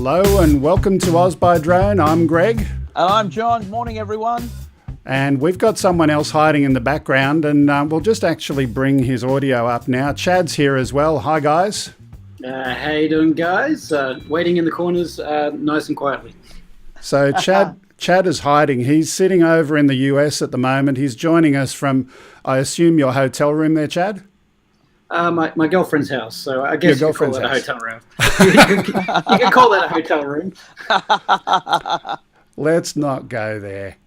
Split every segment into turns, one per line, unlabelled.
Hello and welcome to Oz by Drone. I'm Greg.
And I'm John. Morning, everyone.
And we've got someone else hiding in the background, and we'll just actually bring his audio up now. Chad's here as well. Hi, guys.
How you doing, guys? Waiting in the corners, nice and quietly.
So Chad is hiding. He's sitting over in the US at the moment. He's joining us from, I assume, your hotel room there, Chad?
My girlfriend's house, so I guess you could call that a hotel room. You can call that a hotel room.
Let's not go there.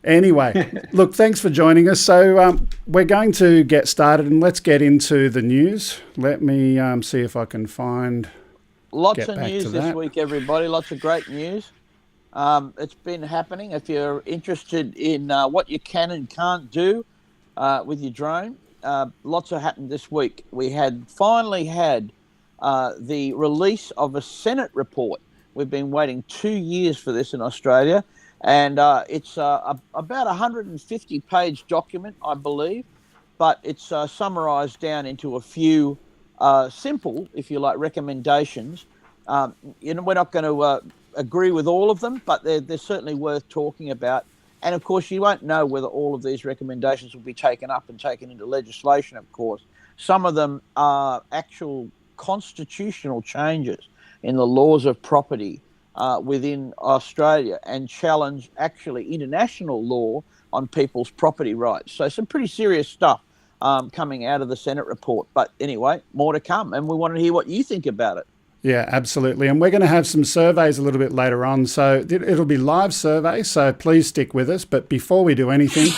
Anyway, look, thanks for joining us. So we're going to get started and let's get into the news. Let me see if I can find...
Lots of news this week, everybody. Lots of great news. It's been happening. If you're interested in what you can and can't do with your drone, lots have happened this week. We finally had the release of a Senate report. We've been waiting 2 years for this in Australia, and it's about a 150-page document, I believe, but it's summarised down into a few simple, if you like, recommendations. We're not going to agree with all of them, but they're certainly worth talking about. And, of course, you won't know whether all of these recommendations will be taken up and taken into legislation, of course. Some of them are actual constitutional changes in the laws of property within Australia and challenge actually international law on people's property rights. So some pretty serious stuff coming out of the Senate report. But anyway, more to come. And we want to hear what you think about it.
Yeah, absolutely. And we're going to have some surveys a little bit later on. So it'll be live survey. So please stick with us. But before we do anything,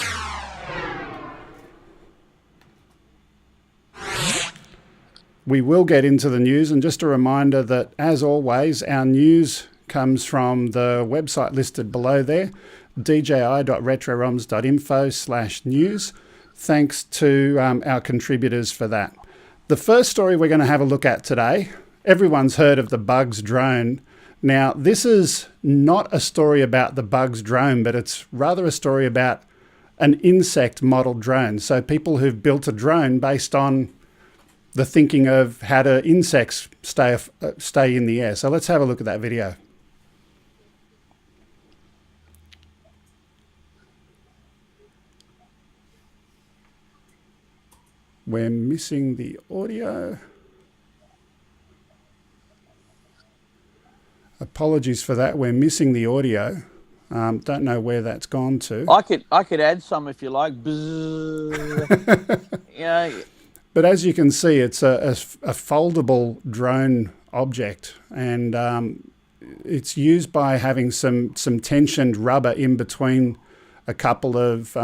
we will get into the news. And just a reminder that, as always, our news comes from the website listed below there, dji.retroroms.info/news. Thanks to our contributors for that. The first story we're going to have a look at today, everyone's heard of the Bugs drone. Now, this is not a story about the Bugs drone, but it's rather a story about an insect model drone. So people who've built a drone based on the thinking of how do insects stay in the air. So let's have a look at that video. We're missing the audio. Apologies for that. We're missing the audio. Don't know where that's gone to.
I could add some if you like. Yeah.
But as you can see, it's a foldable drone object, and it's used by having some tensioned rubber in between a couple of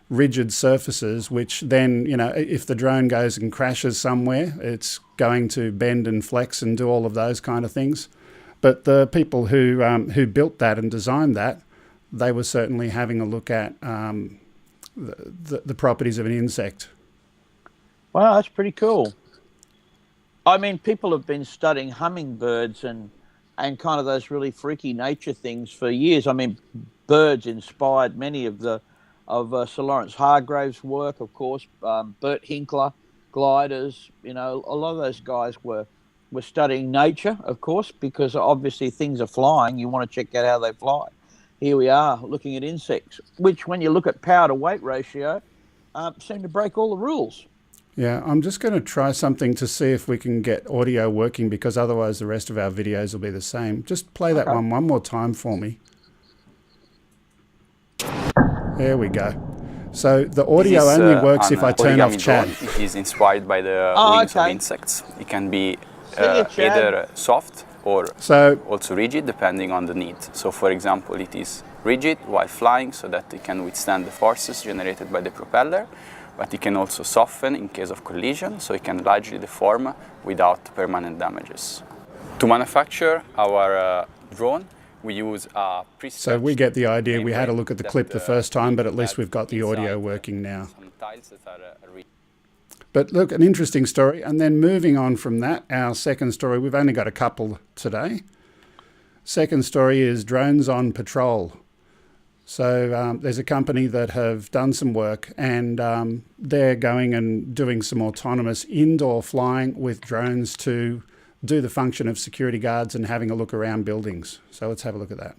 rigid surfaces, which then, if the drone goes and crashes somewhere, it's going to bend and flex and do all of those kind of things. But the people who built that and designed that, they were certainly having a look at the properties of an insect.
Wow, that's pretty cool. I mean, people have been studying hummingbirds and kind of those really freaky nature things for years. I mean, birds inspired many of Sir Lawrence Hargrave's work, of course. Bert Hinkler, gliders, a lot of those guys were studying nature, of course, because obviously things are flying. You want to check out how they fly. Here we are looking at insects, which when you look at power to weight ratio, seem to break all the rules.
Yeah, I'm just going to try something to see if we can get audio working, because otherwise the rest of our videos will be the same. Just play that one more time for me. There we go. So the audio only works if I turn off Chad.
It is inspired by the wings of insects. It can be either soft or also rigid, depending on the need. So for example, it is rigid while flying so that it can withstand the forces generated by the propeller, but it can also soften in case of collision, so it can largely deform without permanent damages. To manufacture our drone, we use a
So we get the idea. We had a look at the clip the first time, but at least we've got the audio working now. But look, an interesting story. And then moving on from that, our second story, we've only got a couple today. Second story is drones on patrol. So there's a company that have done some work, and they're going and doing some autonomous indoor flying with drones to do the function of security guards and having a look around buildings. So let's have a look at that.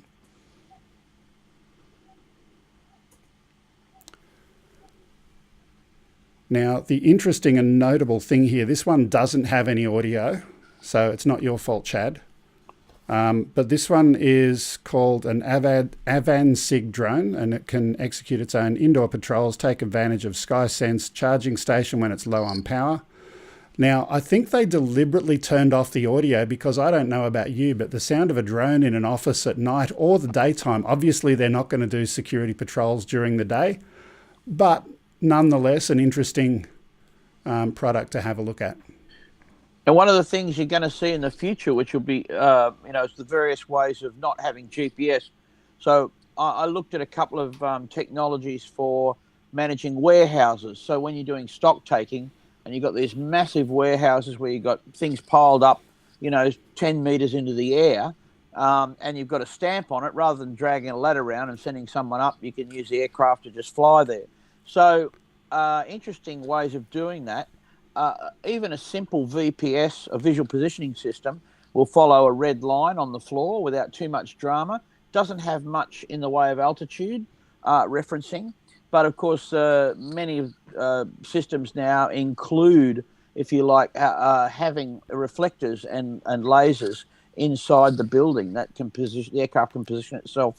Now, the interesting and notable thing here, this one doesn't have any audio, so it's not your fault, Chad. But this one is called an AVANSIG drone, and it can execute its own indoor patrols, take advantage of SkySense charging station when it's low on power. Now, I think they deliberately turned off the audio because I don't know about you, but the sound of a drone in an office at night or the daytime, obviously they're not going to do security patrols during the day, but nonetheless an interesting product to have a look at.
And one of the things you're going to see in the future, which will be, it's the various ways of not having GPS. So I looked at a couple of technologies for managing warehouses. So when you're doing stock taking and you've got these massive warehouses where you've got things piled up, 10 meters into the air, and you've got a stamp on it, rather than dragging a ladder around and sending someone up, you can use the aircraft to just fly there. So interesting ways of doing that. Even a simple VPS, a visual positioning system, will follow a red line on the floor without too much drama. Doesn't have much in the way of altitude referencing. But, of course, many systems now include, if you like, having reflectors and lasers inside the building that can position, the aircraft can position itself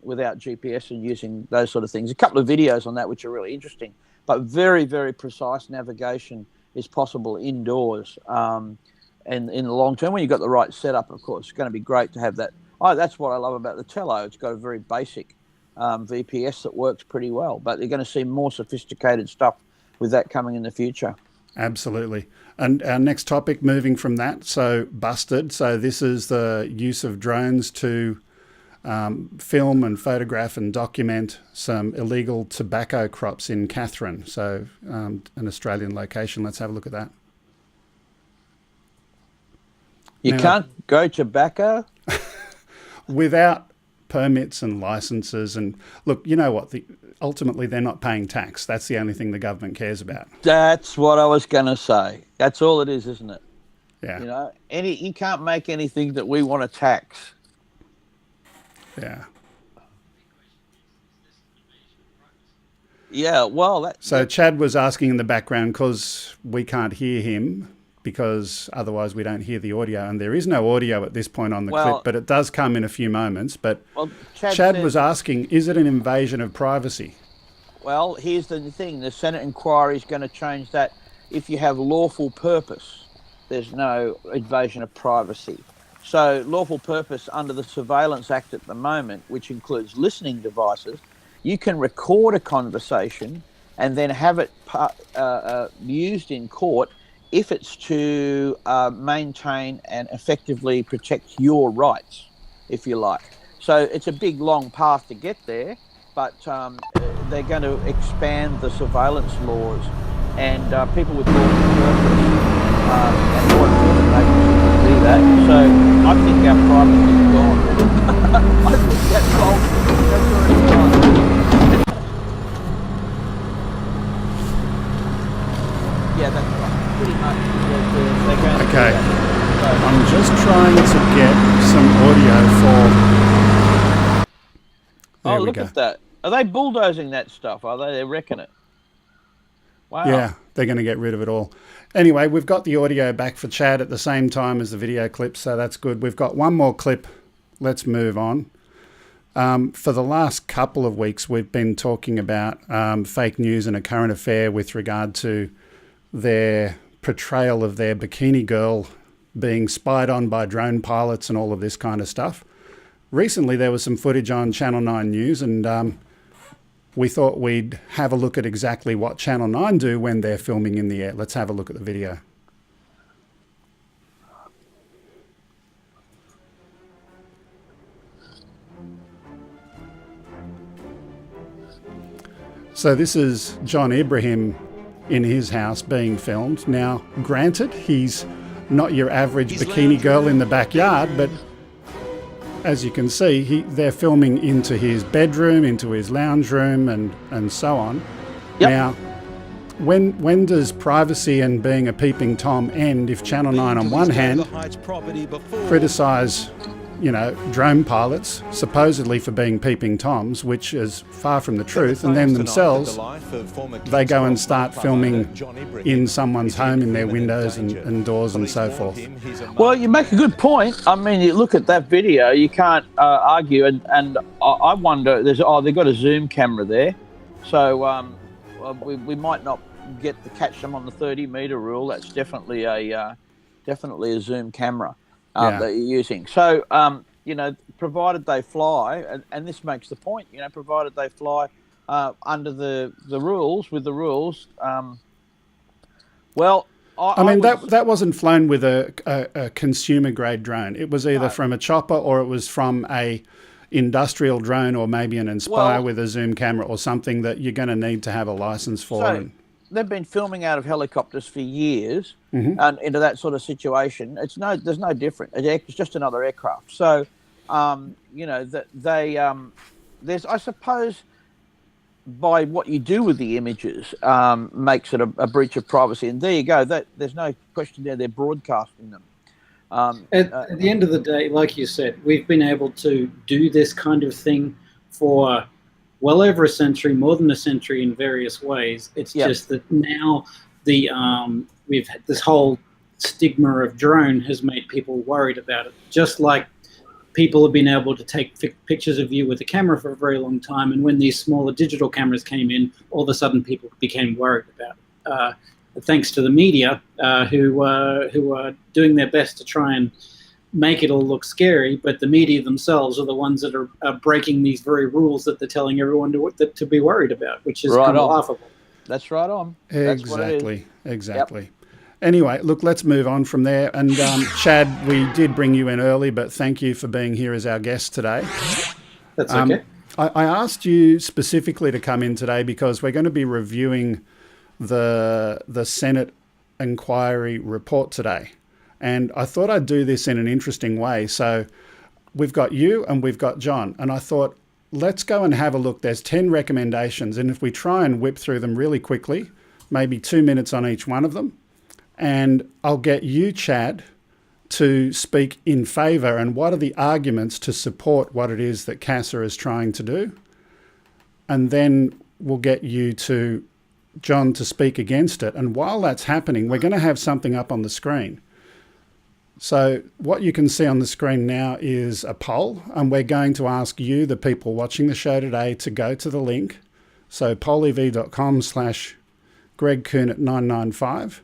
without GPS and using those sort of things. A couple of videos on that which are really interesting. But very, very precise navigation is possible indoors. And in the long term, when you've got the right setup, of course, it's going to be great to have that. Oh, that's what I love about the Tello. It's got a very basic VPS that works pretty well. But you're going to see more sophisticated stuff with that coming in the future.
Absolutely. And our next topic, moving from that, so busted. So this is the use of drones to film and photograph and document some illegal tobacco crops in Katherine. So an Australian location. Let's have a look at that.
You can't grow tobacco?
Without permits and licenses. And look, you know what? Ultimately, they're not paying tax. That's the only thing the government cares about.
That's what I was going to say. That's all it is, isn't it?
Yeah.
You can't make anything that we want to tax.
Yeah.
Yeah, well...
So Chad was asking in the background, because we can't hear him, because otherwise we don't hear the audio, and there is no audio at this point on the clip, but it does come in a few moments. But Chad was asking, is it an invasion of privacy?
Well, here's the thing. The Senate inquiry is going to change that. If you have lawful purpose, there's no invasion of privacy. So lawful purpose under the Surveillance Act at the moment, which includes listening devices, you can record a conversation and then have it used in court if it's to maintain and effectively protect your rights, if you like. So it's a big, long path to get there, but they're going to expand the surveillance laws, and people with lawful purpose and law enforcement agencies will do that. So I think our privacy is gone. I think that's gone. That's already gone. Yeah, that's right. Pretty much.
Okay. I'm just trying to get some audio for...
There look at that. Are they bulldozing that stuff? Are they? They're wrecking it. Wow.
Yeah, they're going to get rid of it all. Anyway, we've got the audio back for Chad at the same time as the video clip, so that's good. We've got one more clip. Let's move on. For the last couple of weeks, we've been talking about fake news and a current affair with regard to their portrayal of their bikini girl being spied on by drone pilots and all of this kind of stuff. Recently, there was some footage on Channel 9 News, and we thought we'd have a look at exactly what Channel 9 do when they're filming in the air. Let's have a look at the video. So this is John Ibrahim in his house being filmed. Now, granted, he's not your average bikini girl in the backyard, but as you can see, they're filming into his bedroom, into his lounge room, and so on.
Yep.
Now, when does privacy and being a peeping Tom end if Channel 9 on one hand criticise, drone pilots supposedly for being peeping Toms, which is far from the truth, and then themselves they go and start filming in someone's home, in their windows and doors and so forth.
Well, you make a good point. I mean, you look at that video, you can't argue, and I wonder, they've got a zoom camera there, so we might not get to catch them on the 30-metre rule. That's definitely a zoom camera that you're using. So, provided they fly, and this makes the point, provided they fly under the rules, with the rules,
that wasn't flown with a consumer-grade drone. It was either from a chopper or it was from a industrial drone or maybe an Inspire with a zoom camera or something that you're going to need to have a license for.
So they've been filming out of helicopters for years, and into that sort of situation. There's no different. It's just another aircraft. So, there's, I suppose, by what you do with the images, makes it a breach of privacy. And there you go. There's no question there. They're broadcasting them.
At the end of the day, like you said, we've been able to do this kind of thing for well over a century, more than a century in various ways. It's just that now we've had this whole stigma of drone has made people worried about it. Just like people have been able to take pictures of you with a camera for a very long time, and when these smaller digital cameras came in, all of a sudden people became worried about it. Thanks to the media, who are doing their best to try and make it all look scary, but the media themselves are the ones that are breaking these very rules that they're telling everyone to be worried about, which is kind of laughable.
That's right on.
Exactly. Yep. Anyway, look, let's move on from there. And Chad, we did bring you in early, but thank you for being here as our guest today.
That's okay.
I asked you specifically to come in today because we're going to be reviewing the Senate Enquiry report today. And I thought I'd do this in an interesting way. So we've got you and we've got John. And I thought, let's go and have a look. There's 10 recommendations. And if we try and whip through them really quickly, maybe 2 minutes on each one of them, and I'll get you, Chad, to speak in favour and what are the arguments to support what it is that CASA is trying to do. And then we'll get you to John to speak against it. And while that's happening, we're going to have something up on the screen. So what you can see on the screen now is a poll, and we're going to ask you, the people watching the show today, to go to the link. So pollev.com/Greg Kuhnert 995,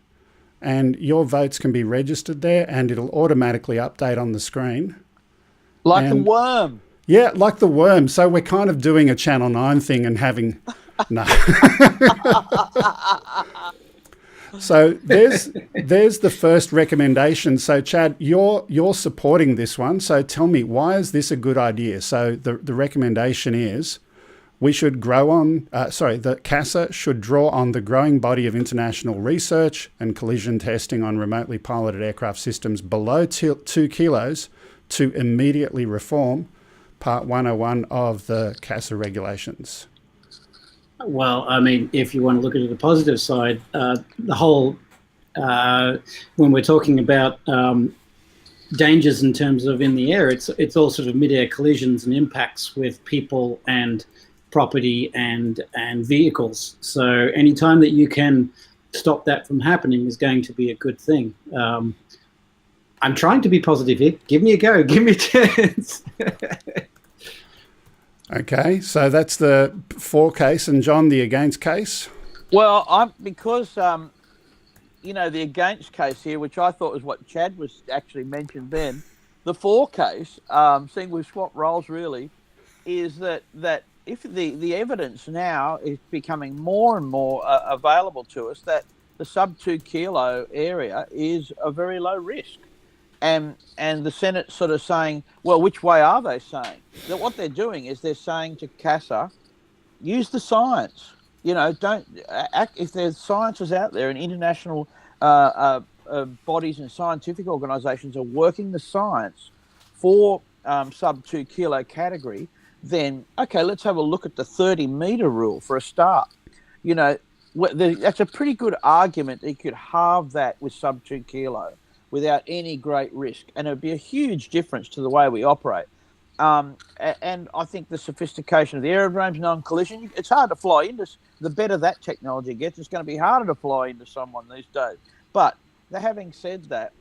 and your votes can be registered there, and it'll automatically update on the screen.
Like a worm.
Yeah, like the worm. So we're kind of doing a Channel 9 thing and having... No. So there's the first recommendation. So Chad, you're supporting this one. So tell me, why is this a good idea? So the recommendation is we should the CASA should draw on the growing body of international research and collision testing on remotely piloted aircraft systems below 2 kilos to immediately reform Part 101 of the CASA regulations.
Well, I mean, if you want to look at the positive side, the whole, when we're talking about dangers in terms of in the air, it's all sort of mid-air collisions and impacts with people and property and vehicles. So any time that you can stop that from happening is going to be a good thing. I'm trying to be positive here. Give me a go. Give me a chance.
Okay, so that's the for case, and John, the against case?
Well, because the against case here, which I thought was what Chad was actually mentioned then, the for case, seeing we've swapped roles really, is that if the evidence now is becoming more and more available to us that the sub 2 kilo area is a very low risk. And the Senate sort of saying, well, which way are they saying? That what they're doing is they're saying to CASA, use the science. Don't act if there's scientists out there and international bodies and scientific organisations are working the science for sub 2 kilo category. Then okay, let's have a look at the 30-metre rule for a start. that's a pretty good argument that you could halve that with sub 2 kilo without any great risk, and it would be a huge difference to the way we operate. And I think the sophistication of the aerodromes, non-collision, it's hard to fly into. The better that technology gets, it's going to be harder to fly into someone these days. But having said that,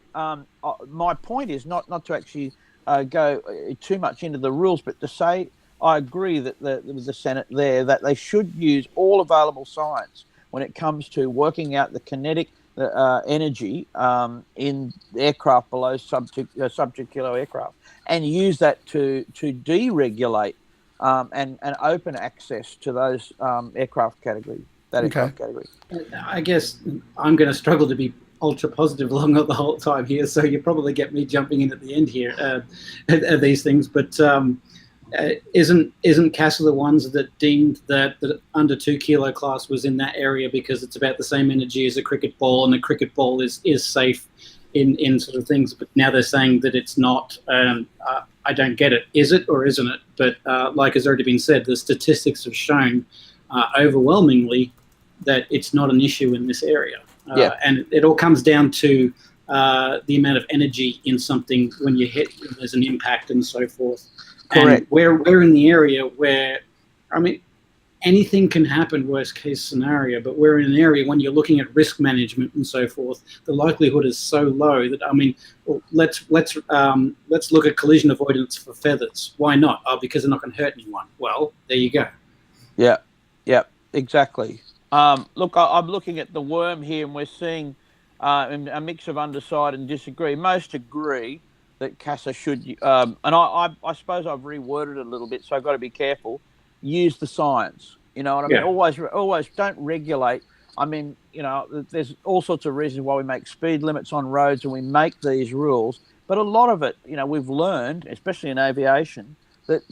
my point is not to actually go too much into the rules, but to say I agree that the Senate there, that they should use all available science when it comes to working out the kinetic energy in aircraft below sub 2 kilo aircraft, and use that to deregulate and open access to those aircraft category. Aircraft category.
I guess I'm going to struggle to be ultra positive along the whole time here, so you probably get me jumping in at the end here at these things. But isn't CASA the ones that deemed that the under 2 kilo class was in that area because it's about the same energy as a cricket ball, and a cricket ball is safe in sort of things? But now they're saying that it's not. I don't get it. Is it or isn't it? But like has already been said, the statistics have shown overwhelmingly that it's not an issue in this area. And it all comes down to the amount of energy in something when you hit, when there's an impact and so forth.
Correct.
And we're in the area where, I mean, anything can happen, worst case scenario, but we're in an area when you're looking at risk management and so forth, the likelihood is so low that, I mean, well, let's look at collision avoidance for feathers. Why not? Oh, because they're not going to hurt anyone. Well, there you go.
Yeah, exactly. Look, I'm looking at the worm here, and we're seeing a mix of undecided and disagree. Most agree that CASA should, and I suppose I've reworded it a little bit, so I've got to be careful. Use the science. You know what I mean?
Yeah.
Always don't regulate. I mean, you know, there's all sorts of reasons why we make speed limits on roads and we make these rules, but a lot of it, you know, we've learned, especially in aviation, that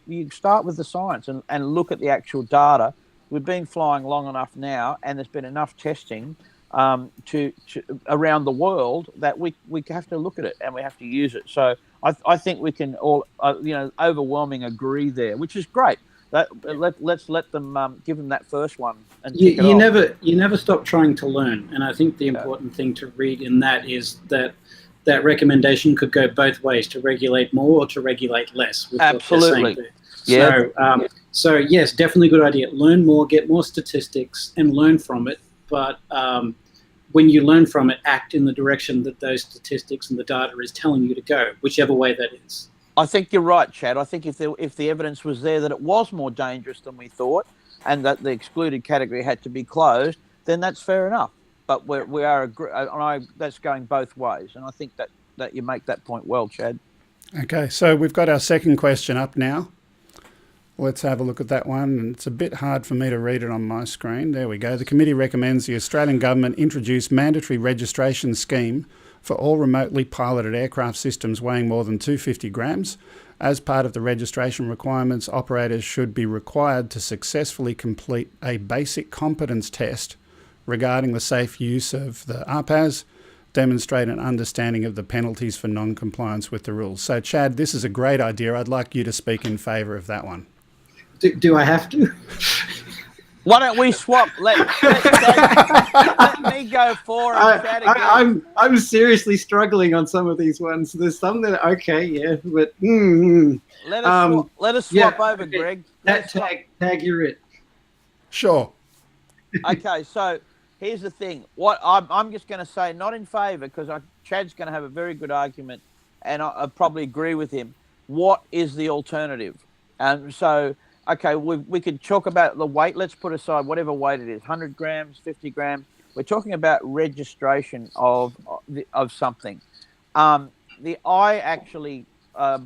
you start with the science and look at the actual data. We've been flying long enough now, and there's been enough testing to around the world that we have to look at it and we have to use it. So I think we can all overwhelming agree there, which is great. Let's let them give them that first one. And
you never stop trying to learn, and I think the important thing to read in that is that recommendation could go both ways, to regulate more or to regulate less.
Absolutely.
So yes, definitely a good idea. Learn more, get more statistics, and learn from it. But when you learn from it, act in the direction that those statistics and the data is telling you to go, whichever way that is.
I think you're right, Chad. I think if the evidence was there that it was more dangerous than we thought, and that the excluded category had to be closed, then that's fair enough. But that's going both ways, and I think that you make that point well, Chad.
Okay, so we've got our second question up now. Let's have a look at that one. And it's a bit hard for me to read it on my screen. There we go. The committee recommends the Australian government introduce mandatory registration scheme for all remotely piloted aircraft systems weighing more than 250 grams. As part of the registration requirements, operators should be required to successfully complete a basic competence test regarding the safe use of the RPAS, demonstrate an understanding of the penalties for non-compliance with the rules. So, Chad, this is a great idea. I'd like you to speak in favour of that one.
Do I have to?
Why don't we swap? Let me go for and Chad again.
I'm seriously struggling on some of these ones. There's some that are okay, yeah, but
let us swap over, okay. Greg.
Tag, you're it.
Sure.
Okay, so here's the thing. What I'm just going to say, not in favour, because Chad's going to have a very good argument, and I probably agree with him. What is the alternative? So. Okay, we could talk about the weight. Let's put aside whatever weight it is, 100 grams, 50 grams. We're talking about registration of something. I actually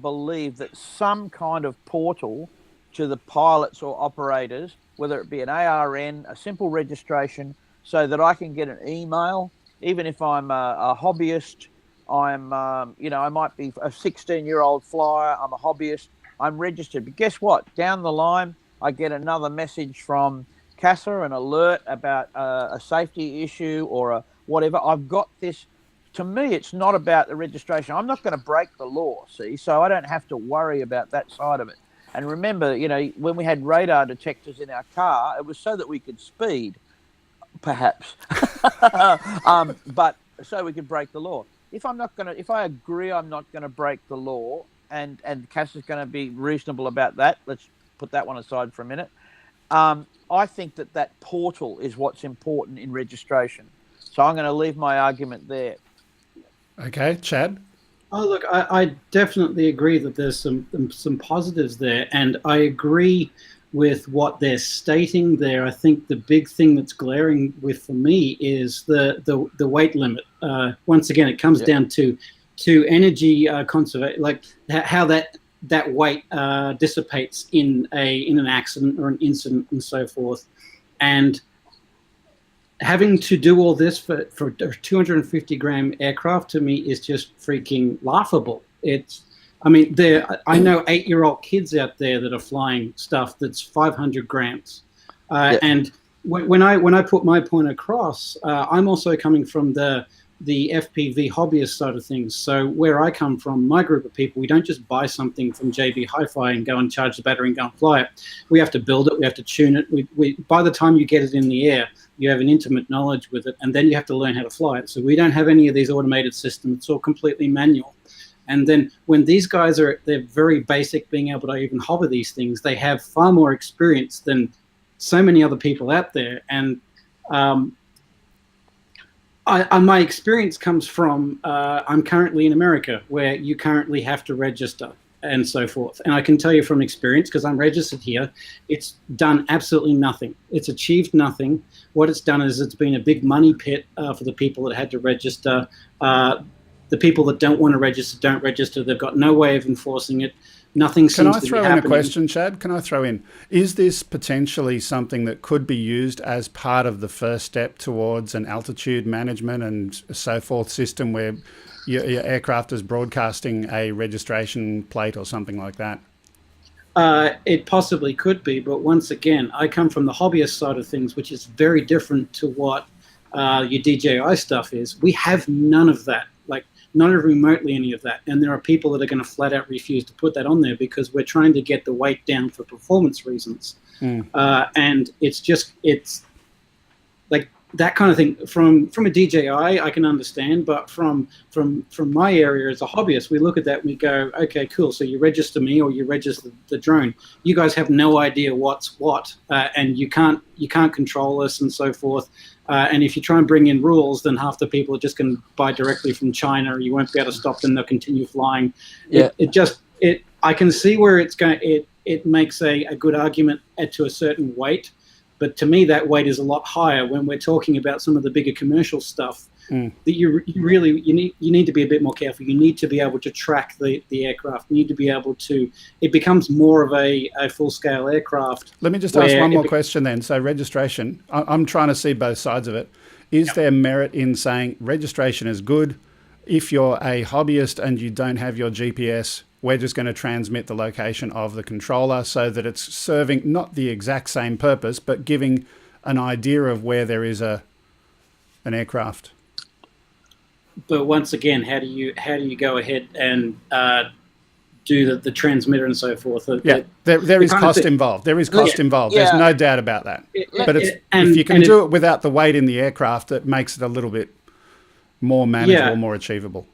believe that some kind of portal to the pilots or operators, whether it be an ARN, a simple registration, so that I can get an email, even if I'm a hobbyist, I might be a 16-year-old flyer, I'm a hobbyist, I'm registered. But guess what? Down the line, I get another message from CASA, an alert about a safety issue or a whatever. I've got this. To me, it's not about the registration. I'm not going to break the law, see? So I don't have to worry about that side of it. And remember, when we had radar detectors in our car, it was so that we could speed. perhaps. But so we could break the law. If I agree I'm not going to break the law, and Cass is going to be reasonable about that, let's put that one aside for a minute. I think that portal is what's important in registration. So I'm going to leave my argument there.
Okay, Chad?
Oh, look, I definitely agree that there's some positives there, and I agree with what they're stating there. I think the big thing that's glaring for me is the weight limit. Once again, it comes down to energy conservation, like how that weight dissipates in an accident or an incident and so forth. And having to do all this for a 250-gram aircraft, to me, is just freaking laughable. I know 8-year-old kids out there that are flying stuff that's 500 grams. And when I put my point across, I'm also coming from the FPV hobbyist side of things. So where I come from, my group of people, we don't just buy something from JB Hi-Fi and go and charge the battery and go and fly it. We have to build it. We have to tune it. By the time you get it in the air, you have an intimate knowledge with it, and then you have to learn how to fly it. So we don't have any of these automated systems. It's all completely manual. And then when these guys they're very basic, being able to even hover these things, they have far more experience than so many other people out there. And my experience comes from, I'm currently in America, where you currently have to register and so forth. And I can tell you from experience, because I'm registered here, it's done absolutely nothing. It's achieved nothing. What it's done is it's been a big money pit for the people that had to register. The people that don't want to register don't register. They've got no way of enforcing it. Nothing seems to be happening. Can I throw in a
question, Chad? Can I throw in? Is this potentially something that could be used as part of the first step towards an altitude management and so forth system where your aircraft is broadcasting a registration plate or something like that?
It possibly could be, but once again, I come from the hobbyist side of things, which is very different to what your DJI stuff is. We have none of that. Not remotely any of that. And there are people that are going to flat out refuse to put that on there because we're trying to get the weight down for performance reasons. And it's like that kind of thing. From a DJI, I can understand, but from my area as a hobbyist, we look at that and we go, okay, cool. So you register me or you register the drone. You guys have no idea what's what, and you can't control us and so forth. And if you try and bring in rules, then half the people are just going to buy directly from China, or you won't be able to stop them. They'll continue flying.
Yeah.
I can see where it's going. It makes a good argument to a certain weight, but to me that weight is a lot higher when we're talking about some of the bigger commercial stuff. That you need to be a bit more careful. You need to be able to track the aircraft. You need to be able to. It becomes more of a full-scale aircraft.
Let me just ask one more question then. So registration, I'm trying to see both sides of it. Is there merit in saying registration is good? If you're a hobbyist and you don't have your GPS, we're just going to transmit the location of the controller so that it's serving not the exact same purpose, but giving an idea of where there is an aircraft.
But once again, how do you go ahead and do the transmitter and so forth?
There is cost involved. There is cost involved. There's no doubt about that. If you can do it without the weight in the aircraft, it makes it a little bit more manageable, more achievable.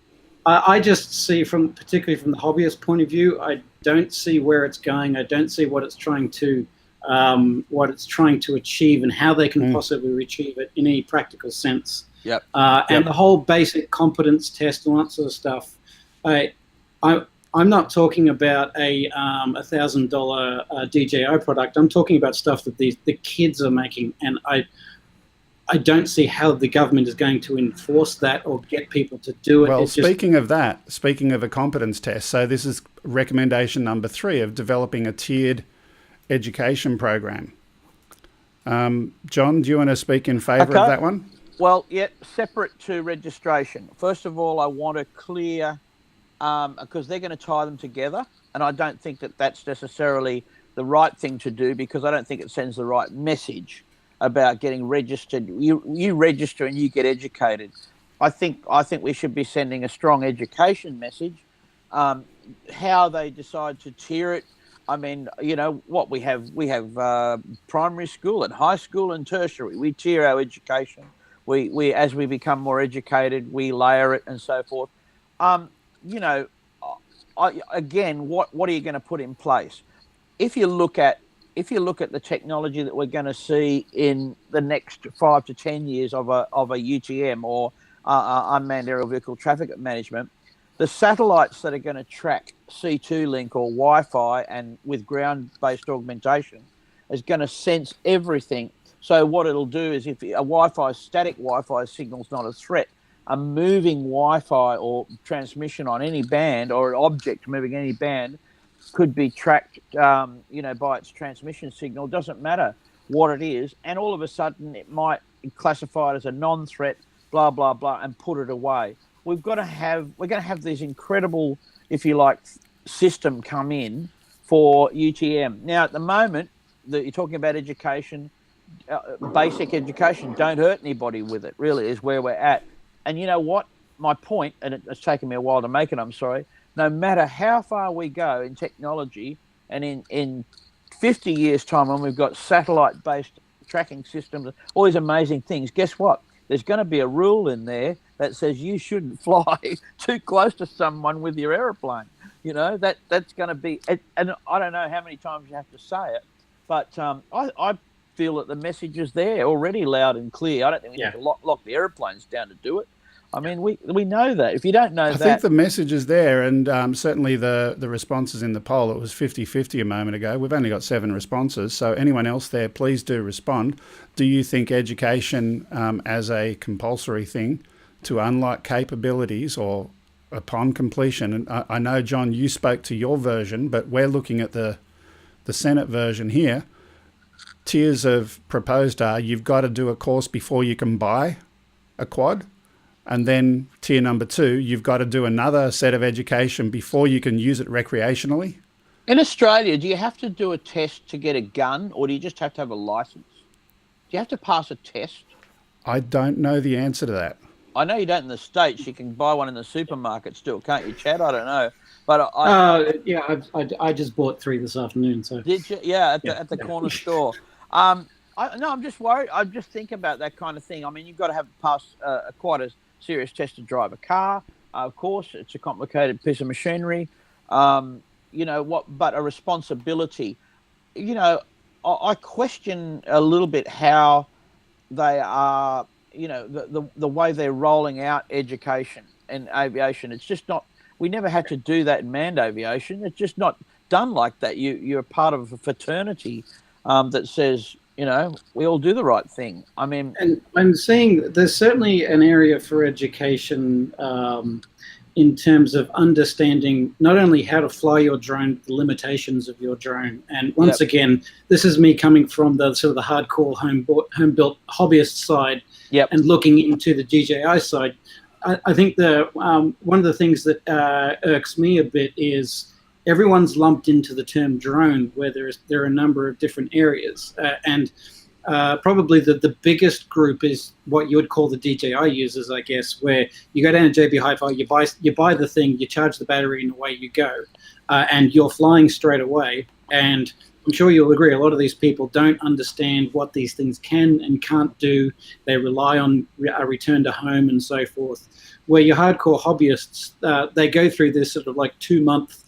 I just see, particularly from the hobbyist point of view, I don't see where it's going. I don't see what it's trying to achieve and how they can possibly achieve it in any practical sense. And the whole basic competence test and all that sort of stuff. I'm not talking about a $1,000 DJI product. I'm talking about stuff that the kids are making, and I don't see how the government is going to enforce that or get people to do it.
Well, speaking of a competence test, so this is recommendation number 3 of developing a tiered education program. John, do you want to speak in favour of that one?
Well, separate to registration. First of all, I want to clear, because they're going to tie them together, and I don't think that that's necessarily the right thing to do, because I don't think it sends the right message about getting registered. You register and you get educated. I think we should be sending a strong education message. How they decide to tier it, I mean, you know what we have primary school and high school and tertiary. We tier our education. We as we become more educated, we layer it and so forth. You know, again, what are you going to put in place? If you look at the technology that we're going to see in the next 5 to 10 years of a UTM or unmanned aerial vehicle traffic management, the satellites that are going to track C2 link or Wi-Fi and with ground-based augmentation is going to sense everything. So what it'll do is, if a static Wi-Fi signal is not a threat, a moving Wi-Fi or transmission on any band or an object moving any band could be tracked, by its transmission signal. Doesn't matter what it is, and all of a sudden it might classify it as a non-threat, blah blah blah, and put it away. We're going to have this incredible, if you like, system come in for UTM. Now, at the moment, that you're talking about education, basic education, don't hurt anybody with it, really, is where we're at. And you know what? My point, and it's taken me a while to make it, I'm sorry, no matter how far we go in technology, and in 50 years' time when we've got satellite-based tracking systems, all these amazing things, guess what? There's going to be a rule in there that says you shouldn't fly too close to someone with your aeroplane. You know, that's going to be, and I don't know how many times you have to say it, but I feel that the message is there already loud and clear. I don't think we need to lock the aeroplanes down to do it. I mean, we know that. If you don't know
I think the message is there, and certainly the responses in the poll, it was 50-50 a moment ago. We've only got 7 responses, so anyone else there, please do respond. Do you think education as a compulsory thing to unlock capabilities or upon completion? And I know, John, you spoke to your version, but we're looking at the Senate version here. Tiers of proposed are you've got to do a course before you can buy a quad. And then tier number 2, you've got to do another set of education before you can use it recreationally.
In Australia, do you have to do a test to get a gun, or do you just have to have a license? Do you have to pass a test?
I don't know the answer to that.
I know you don't in the States. You can buy one in the supermarket still, can't you, Chad? I don't know. But
I just bought 3 this afternoon. So
did you? Yeah, at the corner store. I'm just worried. I just think about that kind of thing. I mean, you've got to have passed quite a serious test to drive a car. Of course, it's a complicated piece of machinery. But a responsibility. You know, I question a little bit how they are, the way they're rolling out education in aviation. It's just not, we never had to do that in manned aviation. It's just not done like that. You're part of a fraternity that says, we all do the right thing. I mean,
and I'm seeing there's certainly an area for education in terms of understanding not only how to fly your drone, the limitations of your drone. And once again, this is me coming from the sort of the hardcore home-built hobbyist side and looking into the DJI side. I think one of the things that irks me a bit is everyone's lumped into the term drone, where there are a number of different areas, and probably the biggest group is what you would call the DJI users, I guess, where you go down to JB Hi-Fi, you buy the thing, you charge the battery, and away you go, and you're flying straight away. And I'm sure you'll agree, a lot of these people don't understand what these things can and can't do. They rely on a return to home and so forth. Where your hardcore hobbyists, they go through this sort of like 2-month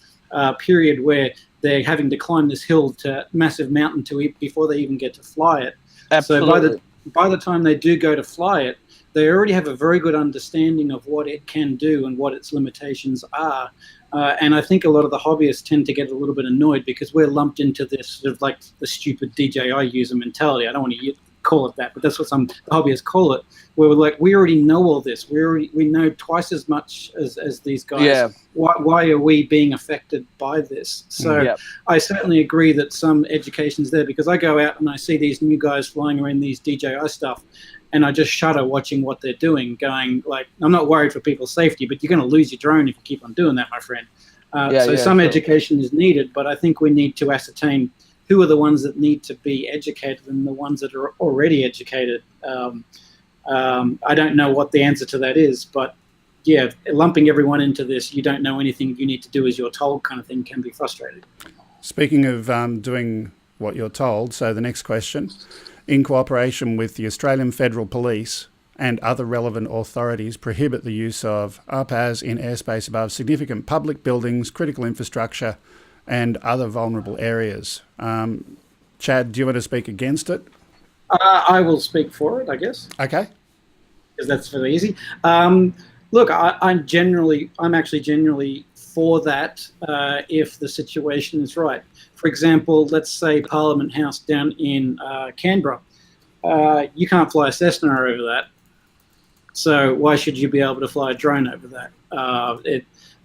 period where they're having to climb this hill to massive mountain before they even get to fly it.
Absolutely.
So by the time they do go to fly it, they already have a very good understanding of what it can do and what its limitations are. And I think a lot of the hobbyists tend to get a little bit annoyed because we're lumped into this sort of like the stupid DJI user mentality. I don't want to call it that, but that's what some hobbyists call it, where we're like, we already know all this. We know twice as much as these guys.
Yeah.
Why are we being affected by this? So I certainly agree that some education's there, because I go out and I see these new guys flying around these DJI stuff, and I just shudder watching what they're doing, going like, I'm not worried for people's safety, but you're going to lose your drone if you keep on doing that, my friend. Some education is needed, but I think we need to ascertain who are the ones that need to be educated and the ones that are already educated. I don't know what the answer to that is, but lumping everyone into this, you don't know anything, you need to do as you're told kind of thing, can be frustrating.
Speaking of doing what you're told, so the next question, in cooperation with the Australian Federal Police and other relevant authorities, prohibit the use of RPAS in airspace above significant public buildings, critical infrastructure and other vulnerable areas. Chad, do you want to speak against it?
I will speak for it, I guess.
Okay.
Because that's fairly easy. Look, I'm actually generally for that if the situation is right. For example, let's say Parliament House down in Canberra. You can't fly a Cessna over that. So why should you be able to fly a drone over that?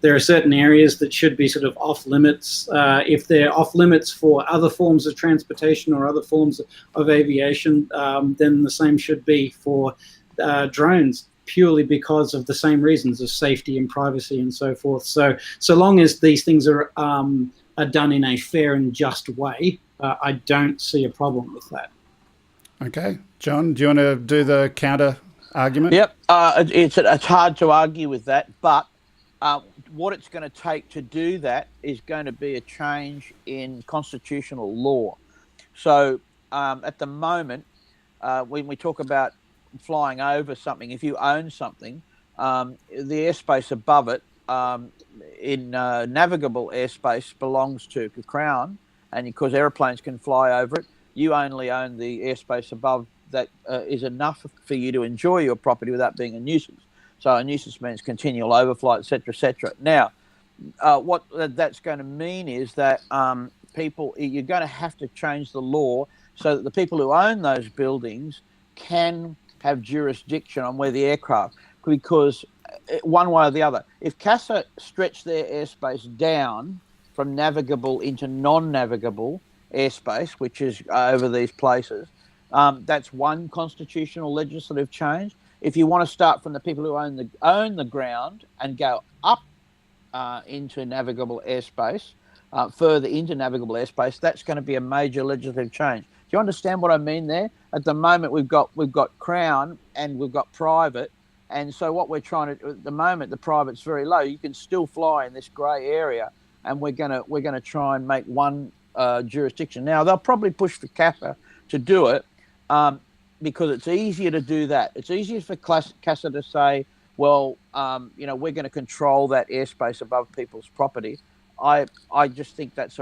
There are certain areas that should be sort of off limits. If they're off limits for other forms of transportation or other forms of aviation, then the same should be for drones, purely because of the same reasons of safety and privacy and so forth. So long as these things are done in a fair and just way, I don't see a problem with that.
Okay. John, do you want to do the counter argument?
Yep. It's hard to argue with that, but what it's going to take to do that is going to be a change in constitutional law. So at the moment, when we talk about flying over something, if you own something, the airspace above it in navigable airspace belongs to the Crown, and because aeroplanes can fly over it, you only own the airspace above that is enough for you to enjoy your property without being a nuisance. So a nuisance means continual overflight, etc., etc. Now, what that's going to mean is that you're going to have to change the law so that the people who own those buildings can have jurisdiction on where the aircraft, because one way or the other, if CASA stretch their airspace down from navigable into non-navigable airspace, which is over these places, that's one constitutional legislative change. If you want to start from the people who own the ground and go up into navigable airspace, further into navigable airspace, that's going to be a major legislative change. Do you understand what I mean there? At the moment, we've got Crown and we've got private, and so what we're trying to, at the moment, the private's very low. You can still fly in this grey area, and we're gonna try and make one jurisdiction. Now they'll probably push for CASA to do it because it's easier to do that. It's easier for CASA to say, well, we're going to control that airspace above people's property. I just think it's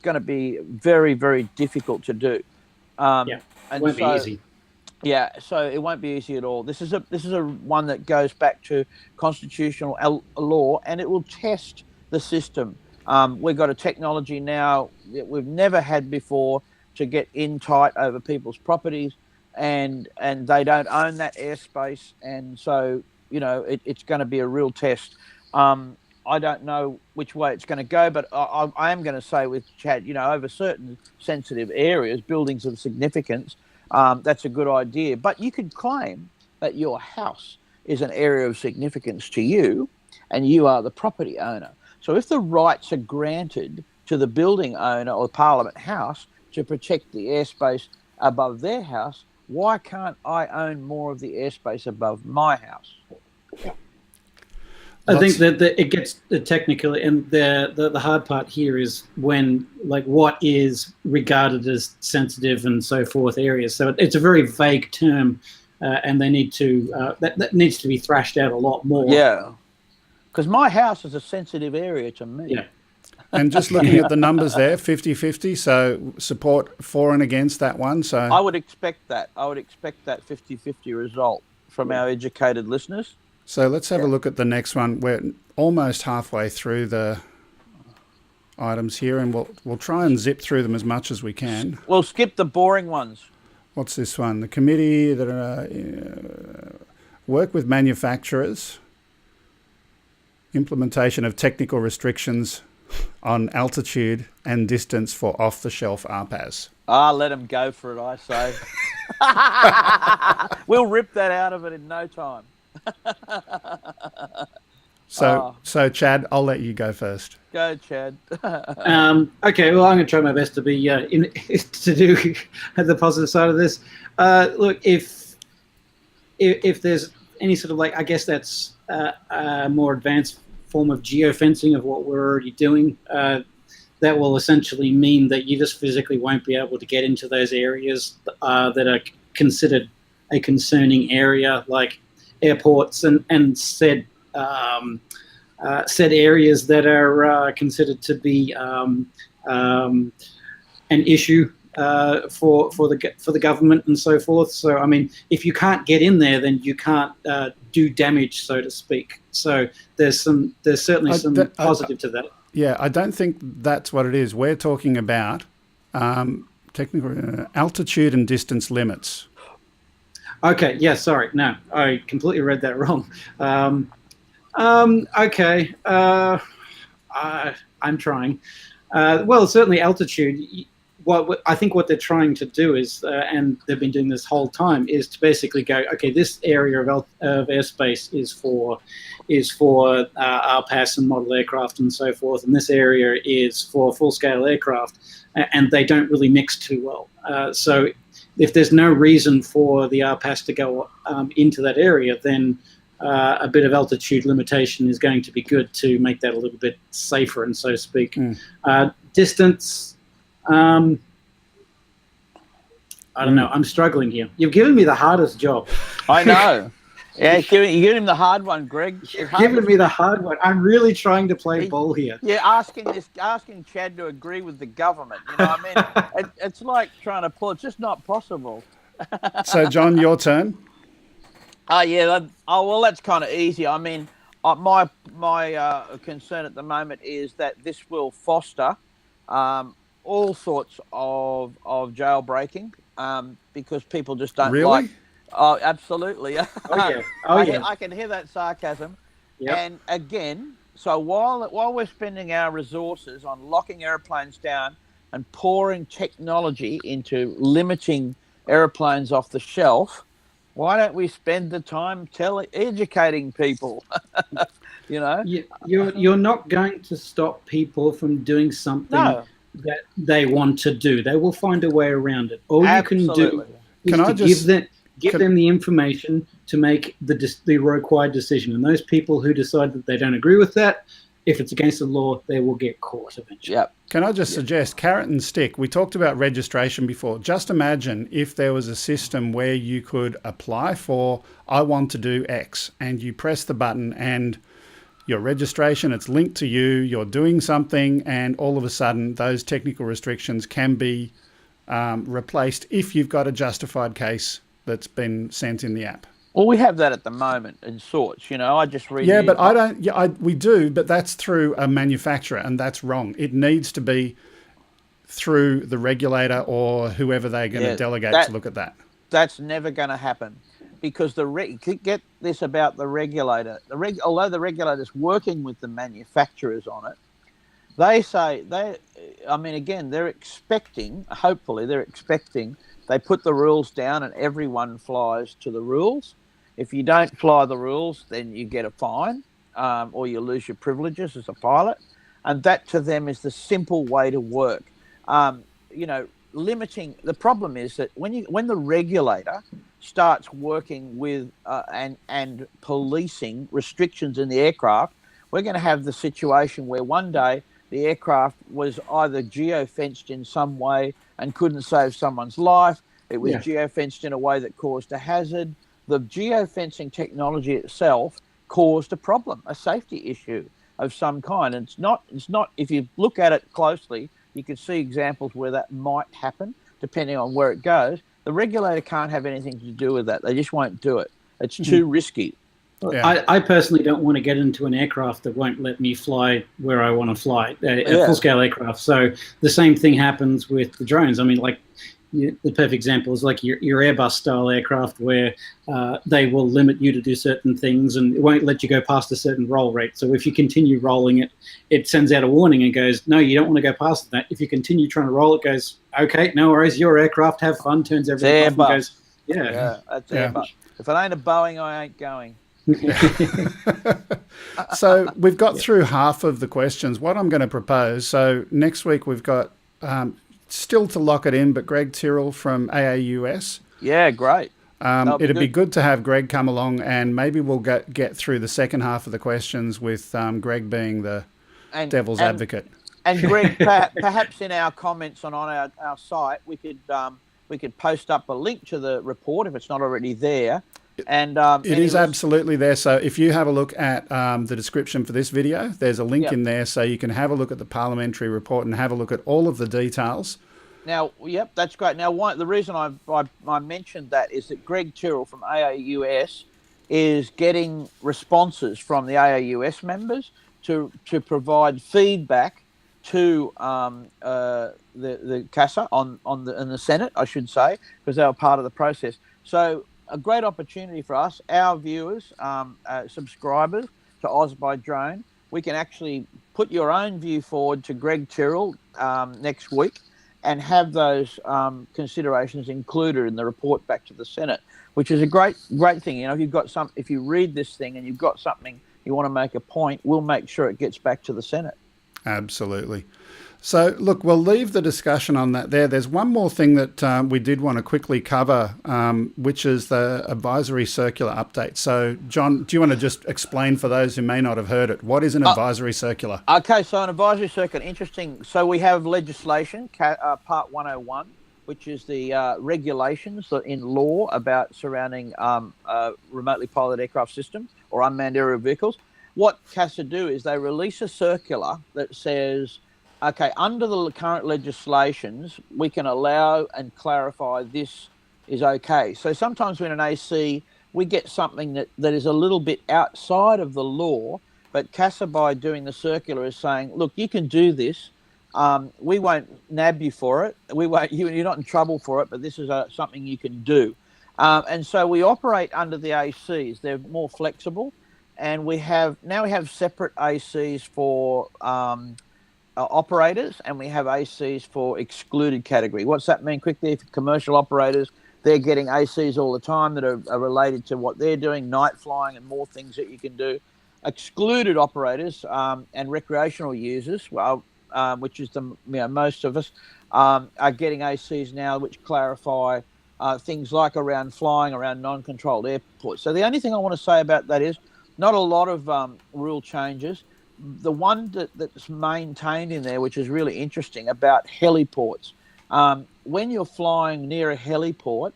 going to be very, very difficult to do.
It won't be easy.
Yeah, so it won't be easy at all. This is a one that goes back to constitutional law, and it will test the system. We've got a technology now that we've never had before to get in tight over people's properties, and they don't own that airspace, and so it's going to be a real test. I don't know which way it's going to go, but I am going to say with Chad, over certain sensitive areas, buildings of significance, that's a good idea. But you could claim that your house is an area of significance to you, and you are the property owner. So if the rights are granted to the building owner or Parliament House to protect the airspace above their house, why can't I own more of the airspace above my house?
I think that it gets technical, and the hard part here is when, what is regarded as sensitive and so forth areas. So it's a very vague term, and they need to that needs to be thrashed out a lot more.
Yeah, because my house is a sensitive area to me.
Yeah.
And just looking at the numbers there, 50-50, so support for and against that one. So
I would expect that. I would expect that 50-50 result from our educated listeners.
So let's have a look at the next one. We're almost halfway through the items here, and we'll try and zip through them as much as we can.
We'll skip the boring ones.
What's this one? The committee that work with manufacturers, implementation of technical restrictions on altitude and distance for off-the-shelf RPAS.
Let them go for it, I say. We'll rip that out of it in no time.
Oh.
So Chad, I'll let you go first.
Go, Chad.
Okay, well, I'm going to try my best to be to do the positive side of this. Look, if there's any sort of I guess that's a more advanced form of geofencing of what we're already doing. that will essentially mean that you just physically won't be able to get into those areas that are considered a concerning area, like airports and said areas that are considered to be an issue for the government and so forth. So I mean, if you can't get in there, then you can't do damage, so to speak. So there's certainly some positive to that.
Yeah, I don't think that's what it is. We're talking about technical altitude and distance limits.
Okay. Yeah. Sorry. No, I completely read that wrong. Okay. I'm trying. Well, certainly altitude. I think what they're trying to do is, and they've been doing this whole time, is to basically go, okay, this area of airspace is for RPAS and model aircraft and so forth, and this area is for full-scale aircraft, and they don't really mix too well. So if there's no reason for the RPAS to go into that area, then a bit of altitude limitation is going to be good to make that a little bit safer, and so to speak. Distance, I don't know. I'm struggling here. You've given me the hardest job.
I know. Yeah, you're giving him the hard one, Greg.
You're giving me the hard one. I'm really trying to play ball here.
Yeah, asking Chad to agree with the government. You know what I mean? It's like trying to pull. It's just not possible.
So, John, your turn.
Yeah. Well, that's kind of easy. I mean, my concern at the moment is that this will foster all sorts of jailbreaking because people just don't like. Oh, absolutely.
Oh, yeah.
I can hear that sarcasm. Yep. And again, so while we're spending our resources on locking airplanes down and pouring technology into limiting airplanes off the shelf, why don't we spend the time educating people? You know,
you're not going to stop people from doing something that they want to do. They will find a way around it. All you can do is give them the information to make the required decision. And those people who decide that they don't agree with that, if it's against the law, they will get caught eventually.
Yep.
Can I just suggest carrot and stick? We talked about registration before. Just imagine if there was a system where you could apply for, I want to do X, and you press the button and your registration, it's linked to you, you're doing something, and all of a sudden those technical restrictions can be replaced if you've got a justified case that's been sent in the app.
Well, we have that at the moment in sorts, you know. I just read.
Yeah, but I don't. Yeah, we do, but that's through a manufacturer, and that's wrong. It needs to be through the regulator or whoever they're going to delegate to look at that. That's
never going to happen because get this about the regulator. Although the regulator's working with the manufacturers on it, they say they're expecting. Hopefully, they're expecting. They put the rules down and everyone flies to the rules. If you don't fly the rules, then you get a fine or you lose your privileges as a pilot. And that to them is the simple way to work. Limiting. The problem is that when the regulator starts working with and policing restrictions in the aircraft, we're going to have the situation where one day the aircraft was either geo-fenced in some way and couldn't save someone's life. It was geo-fenced in a way that caused a hazard. The geo-fencing technology itself caused a problem, a safety issue of some kind. And it's not. If you look at it closely, you can see examples where that might happen, depending on where it goes. The regulator can't have anything to do with that. They just won't do it. It's too risky.
Yeah. I personally don't want to get into an aircraft that won't let me fly where I want to fly, a full-scale aircraft. So the same thing happens with the drones. I mean, like the perfect example is like your Airbus-style aircraft where they will limit you to do certain things and it won't let you go past a certain roll rate. So if you continue rolling it, it sends out a warning and goes, no, you don't want to go past that. If you continue trying to roll it, goes, okay, no worries, your aircraft, have fun, turns everything off and goes,
that's Airbus. If it ain't a Boeing, I ain't going.
So we've got through half of the questions. What I'm going to propose, so next week we've got still to lock it in, but Greg Tyrrell from AAUS.
Yeah, great.
It'd be good to have Greg come along, and maybe we'll get through the second half of the questions with Greg being the devil's advocate.
And Greg, perhaps in our comments on our site, we could post up a link to the report if it's not already there. And
it is absolutely there. So if you have a look at the description for this video, there's a link in there, so you can have a look at the parliamentary report and have a look at all of the details.
Now, that's great. Now, the reason I mentioned that is that Greg Tyrrell from AAUS is getting responses from the AAUS members to provide feedback to the CASA in the Senate, I should say, because they were part of the process. So a great opportunity for us, our viewers, subscribers to Oz by Drone. We can actually put your own view forward to Greg Tyrrell next week and have those considerations included in the report back to the Senate, which is a great thing. You know, if you read this thing and you've got something you want to make a point, we'll make sure it gets back to the Senate.
Absolutely. So, look, we'll leave the discussion on that there. There's one more thing that we did want to quickly cover, which is the advisory circular update. So, John, do you want to just explain for those who may not have heard it, what is an advisory circular?
Okay, so an advisory circular, interesting. So we have legislation, Part 101, which is the regulations in law about surrounding remotely piloted aircraft systems or unmanned aerial vehicles. What CASA do is they release a circular that says, okay, under the current legislations, we can allow and clarify this is okay. So sometimes when an AC, we get something that is a little bit outside of the law, but CASA, by doing the circular, is saying, look, you can do this. We won't nab you for it. You're not in trouble for it, but this is something you can do. And so we operate under the ACs. They're more flexible. And we have separate ACs for operators, and we have ACs for excluded category. What's that mean quickly? For commercial operators, they're getting ACs all the time that are related to what they're doing, night flying and more things that you can do. Excluded operators and recreational users, which is most of us, are getting ACs now which clarify things like around flying around non-controlled airports. So the only thing I want to say about that is not a lot of rule changes. The one that's maintained in there, which is really interesting, about heliports. When you're flying near a heliport,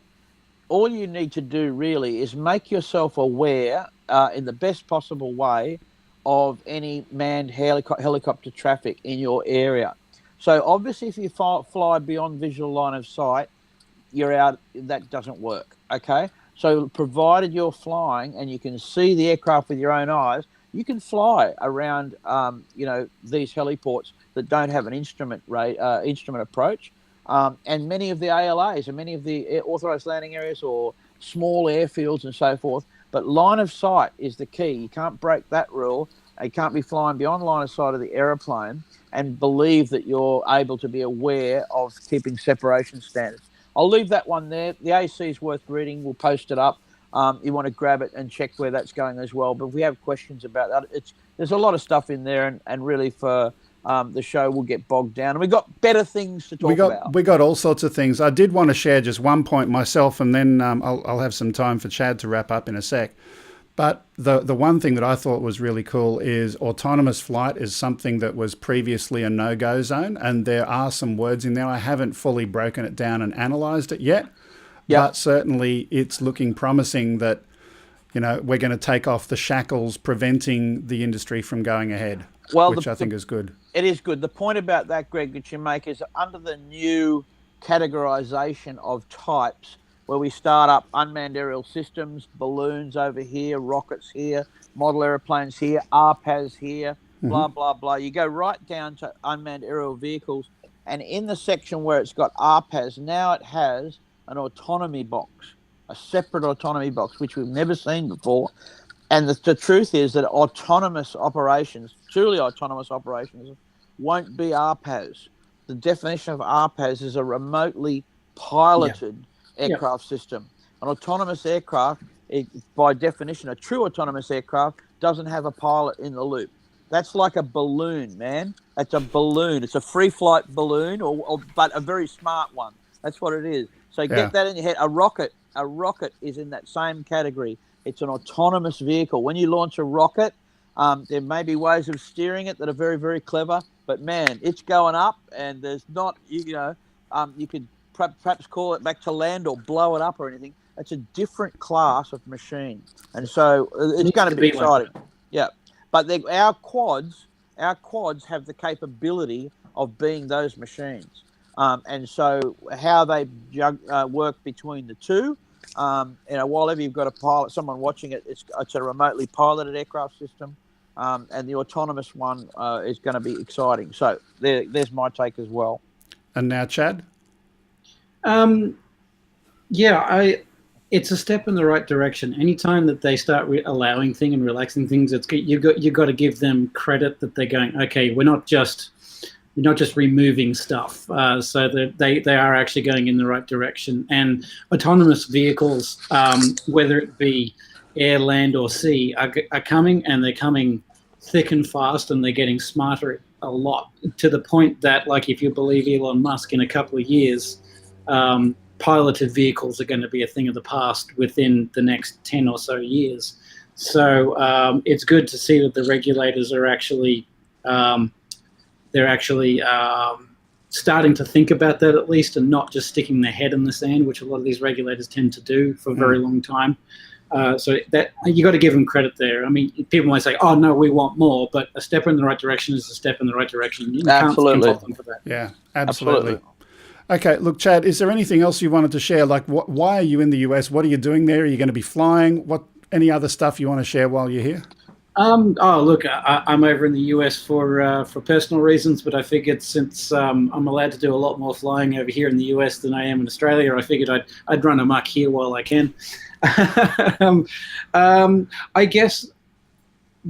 all you need to do really is make yourself aware in the best possible way of any manned helicopter traffic in your area. So obviously if you fly beyond visual line of sight, you're out, that doesn't work, okay? So provided you're flying and you can see the aircraft with your own eyes, you can fly around, these heliports that don't have an instrument approach, and many of the ALAs and many of the authorised landing areas or small airfields and so forth. But line of sight is the key. You can't break that rule. You can't be flying beyond line of sight of the aeroplane and believe that you're able to be aware of keeping separation standards. I'll leave that one there. The AC is worth reading. We'll post it up. You want to grab it and check where that's going as well. But if we have questions about that, there's a lot of stuff in there, and really for the show we'll get bogged down. And we've got better things to talk about.
We got all sorts of things. I did want to share just one point myself, and then I'll have some time for Chad to wrap up in a sec. But the one thing that I thought was really cool is autonomous flight is something that was previously a no-go zone, and there are some words in there. I haven't fully broken it down and analysed it yet, but certainly it's looking promising that, we're going to take off the shackles preventing the industry from going ahead, which I think is good.
It is good. The point about that, Greg, that you make is under the new categorisation of types, where we start up unmanned aerial systems, balloons over here, rockets here, model aeroplanes here, RPAS here, blah, blah, blah. You go right down to unmanned aerial vehicles. And in the section where it's got RPAS, now it has an autonomy box, a separate autonomy box, which we've never seen before. And the truth is that autonomous operations, truly autonomous operations, won't be RPAS. The definition of RPAS is a remotely piloted aircraft system. An autonomous aircraft, by definition, a true autonomous aircraft doesn't have a pilot in the loop. That's like a balloon, man. That's a balloon. It's a free flight balloon, but a very smart one. That's what it is. So get that in your head. A rocket is in that same category. It's an autonomous vehicle. When you launch a rocket, There may be ways of steering it that are very, very clever, but man, it's going up, and there's not, you could perhaps call it back to land or blow it up or anything. It's a different class of machine, and so it's going to be exciting. Yeah, but our quads have the capability of being those machines, and so how they work between the two. While ever you've got a pilot, someone watching it, it's a remotely piloted aircraft system, and the autonomous one is going to be exciting. So there's my take as well.
And now, Chad.
It's a step in the right direction. Anytime that they start allowing things and relaxing things, you've got to give them credit that they're going, okay, we're not just removing stuff. So that they are actually going in the right direction. And autonomous vehicles, whether it be air, land, or sea, are coming, and they're coming thick and fast, and they're getting smarter a lot, to the point that, like, if you believe Elon Musk, in a couple of years, piloted vehicles are going to be a thing of the past within the next 10 or so years. So it's good to see that the regulators are actually starting to think about that, at least, and not just sticking their head in the sand, which a lot of these regulators tend to do for a very long time. So that you got to give them credit there. I mean, people might say, "Oh no, we want more," but a step in the right direction is a step in the right direction. You
absolutely.
Can't fault them for that.
Yeah, absolutely. Okay, look, Chad, is there anything else you wanted to share? Like, why are you in the US? What are you doing there? Are you going to be flying? Any other stuff you want to share while you're here?
I'm over in the US for personal reasons, but I figured since I'm allowed to do a lot more flying over here in the US than I am in Australia, I figured I'd run amok here while I can. I guess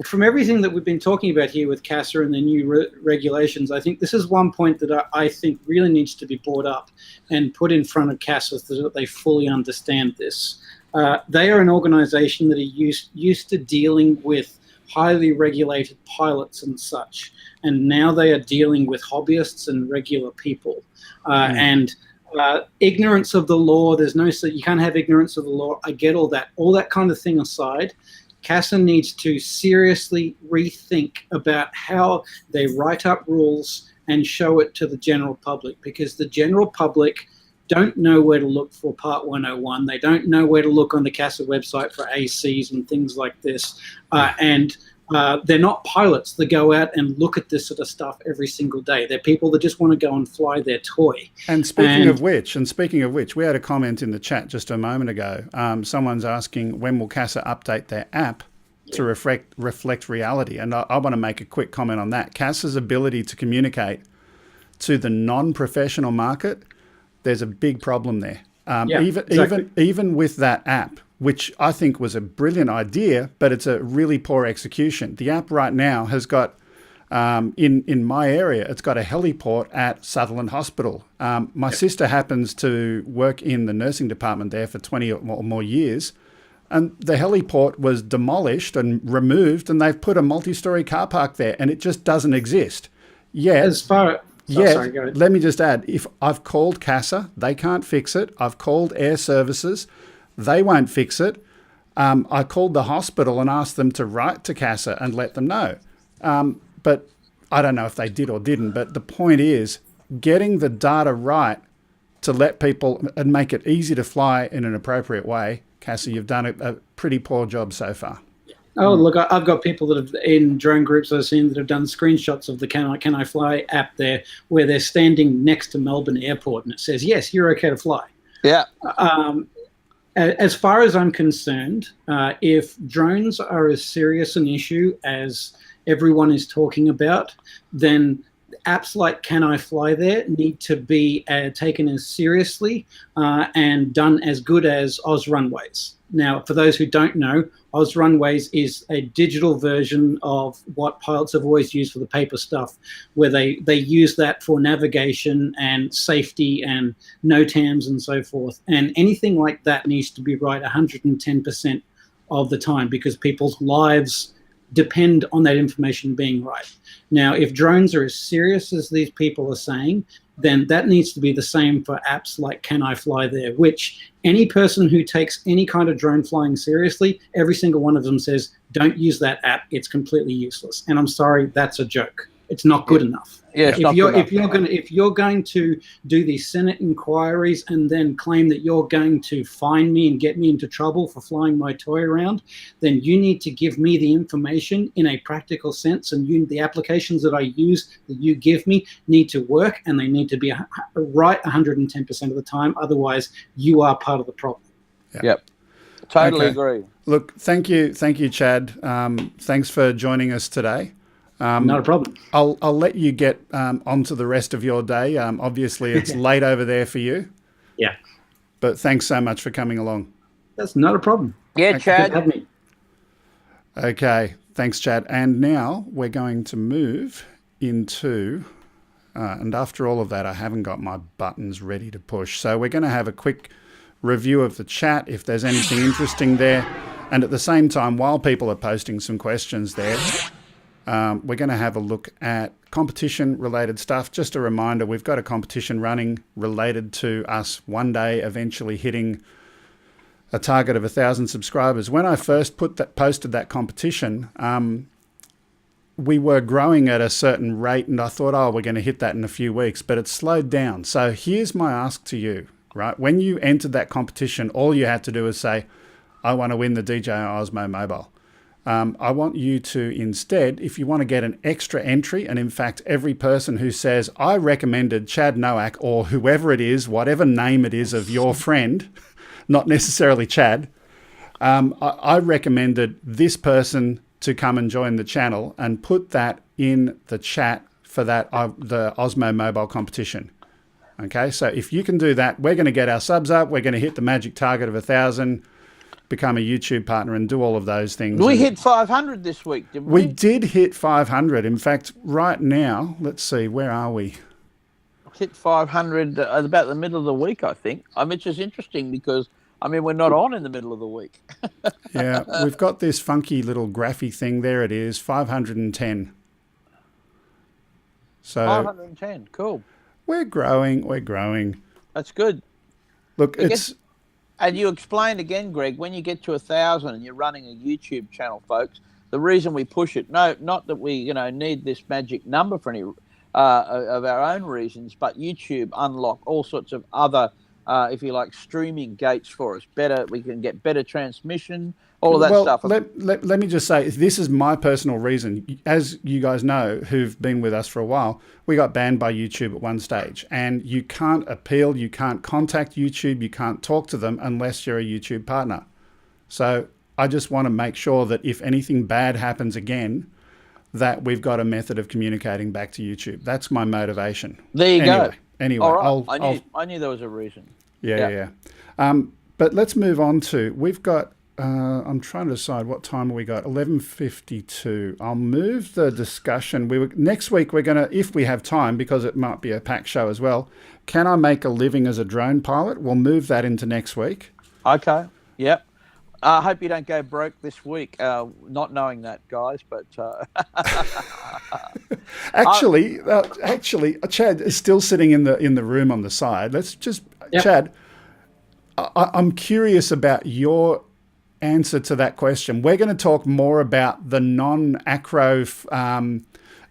from everything that we've been talking about here with CASA and the new regulations, I think this is one point that I think really needs to be brought up and put in front of CASA so that they fully understand this. They are an organization that are used to dealing with highly regulated pilots and such, and now they are dealing with hobbyists and regular people. And ignorance of the law, you can't have ignorance of the law. I get all that kind of thing aside. CASA needs to seriously rethink about how they write up rules and show it to the general public, because the general public don't know where to look for Part 101. They don't know where to look on the CASA website for ACs and things like this. And they're not pilots that go out and look at this sort of stuff every single day. They're people that just want to go and fly their toy.
And speaking of which, we had a comment in the chat just a moment ago. Someone's asking, when will CASA update their app to reflect reality? And I want to make a quick comment on that. CASA's ability to communicate to the non-professional market, there's a big problem there. Even with that app, which I think was a brilliant idea, but it's a really poor execution. The app right now has got, in my area, it's got a heliport at Sutherland Hospital. My sister happens to work in the nursing department there for 20 or more years, and the heliport was demolished and removed, and they've put a multi-story car park there, and it just doesn't exist. Let me just add, if I've called CASA, they can't fix it. I've called Air Services, they won't fix it. I called the hospital and asked them to write to CASA and let them know. But I don't know if they did or didn't. But the point is, getting the data right to let people and make it easy to fly in an appropriate way. CASA, you've done a pretty poor job so far.
Oh, look, I've got people that have, in drone groups I've seen, that have done screenshots of the Can I Fly app there, where they're standing next to Melbourne Airport and it says, yes, you're okay to fly.
Yeah.
As far as I'm concerned, if drones are as serious an issue as everyone is talking about, then apps like Can I Fly There need to be taken as seriously and done as good as Oz Runways. Now, for those who don't know, Oz Runways is a digital version of what pilots have always used for the paper stuff, where they use that for navigation and safety and NOTAMs and so forth. And anything like that needs to be right 110% of the time, because people's lives depend on that information being right. Now, if drones are as serious as these people are saying, then that needs to be the same for apps like Can I Fly There, which any person who takes any kind of drone flying seriously, every single one of them says, don't use that app. It's completely useless. And I'm sorry, that's a joke. It's not good enough.
Yeah,
if you're going to do these Senate inquiries and then claim that you're going to fine me and get me into trouble for flying my toy around, then you need to give me the information in a practical sense, and the applications that I use that you give me need to work, and they need to be right 110% of the time. Otherwise, you are part of the problem.
Yep. Totally agree.
Look, thank you, Chad. Thanks for joining us today.
Not a problem.
I'll let you get onto the rest of your day. Obviously, it's late over there for you.
Yeah.
But thanks so much for coming along.
That's not a problem.
Yeah, Chad.
Have me.
Okay. Thanks, Chad. And now we're going to move into, and after all of that, I haven't got my buttons ready to push. So we're going to have a quick review of the chat if there's anything interesting there. And at the same time, while people are posting some questions there, we're going to have a look at competition-related stuff. Just a reminder, we've got a competition running related to us one day eventually hitting a target of 1,000 subscribers. When I first posted that competition, we were growing at a certain rate, and I thought, we're going to hit that in a few weeks, but it's slowed down. So here's my ask to you, right? When you entered that competition, all you had to do is say, I want to win the DJI Osmo Mobile. I want you to instead, if you want to get an extra entry, and in fact, every person who says, I recommended Chad Nowak, or whoever it is, whatever name it is of your friend, not necessarily Chad, I recommended this person to come and join the channel, and put that in the chat for that the Osmo Mobile competition. Okay, so if you can do that, we're going to get our subs up, we're going to hit the magic target of 1,000, become a YouTube partner, and do all of those things.
We hit 500 this week, didn't we?
We did hit 500. In fact, right now, let's see, where are we?
Hit 500 at about the middle of the week, I think. It's just interesting because, we're not on in the middle of the week.
Yeah, we've got this funky little graphy thing. There it is, 510. So
510, cool.
We're growing.
That's good.
Look,
And you explained again, Greg, when you get to 1,000 and you're running a YouTube channel, folks, the reason we push it, not that we, need this magic number for any of our own reasons, but YouTube unlock all sorts of other, if you like, streaming gates for us. We can get better transmission, all of that stuff.
Let me just say, this is my personal reason. As you guys know, who've been with us for a while, we got banned by YouTube at one stage, and you can't appeal, you can't contact YouTube, you can't talk to them unless you're a YouTube partner. So I just want to make sure that if anything bad happens again, that we've got a method of communicating back to YouTube. That's my motivation.
There you go.
Anyway,
all right. I knew there was a reason.
Yeah. But let's move on to, we've got, I'm trying to decide what time we got. 11:52. I'll move the discussion. Next week we're going to, if we have time, because it might be a packed show as well. Can I make a living as a drone pilot? We'll move that into next week.
Okay. Yep. I hope you don't go broke this week. Not knowing that, guys, but
actually, Chad is still sitting in the room on the side. Let's just, Chad. I'm curious about your answer to that question. We're going to talk more about the non-acro and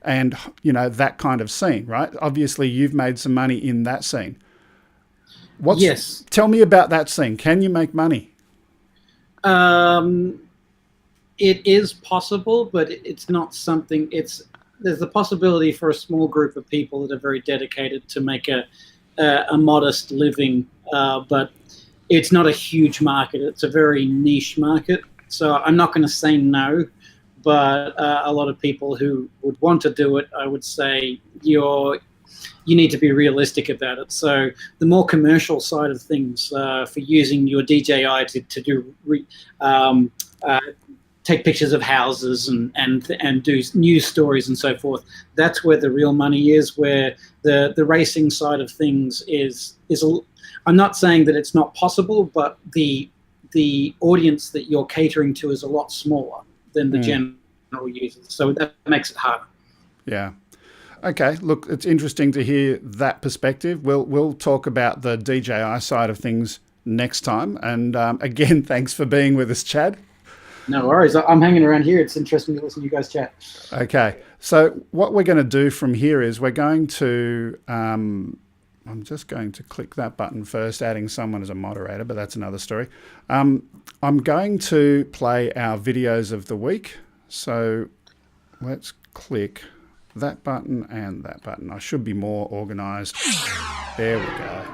that kind of scene, right? Obviously, you've made some money in that scene.
Yes.
Tell me about that scene. Can you make money?
It is possible, but it's not something. There's the possibility for a small group of people that are very dedicated to make a modest living, but it's not a huge market. It's a very niche market. So I'm not going to say no, but a lot of people who would want to do it, I would say you need to be realistic about it. So the more commercial side of things for using your DJI to do take pictures of houses and do news stories and so forth, that's where the real money is. Where the racing side of things is I'm not saying that it's not possible, but the audience that you're catering to is a lot smaller than the general users. So that makes it harder.
Yeah. Okay, look, it's interesting to hear that perspective. We'll talk about the DJI side of things next time. And again, thanks for being with us, Chad.
No worries. I'm hanging around here. It's interesting to listen to you guys chat.
Okay, so what we're going to do from here is we're going to, I'm just going to click that button first, adding someone as a moderator, but that's another story. I'm going to play our videos of the week. So let's click that button and that button. I should be more organized. There we go.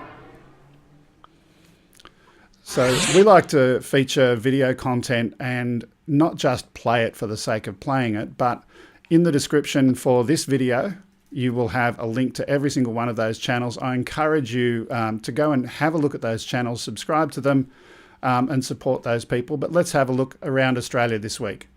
So we like to feature video content and not just play it for the sake of playing it, but in the description for this video, you will have a link to every single one of those channels. I encourage you to go and have a look at those channels, subscribe to them, and support those people. But let's have a look around Australia this week.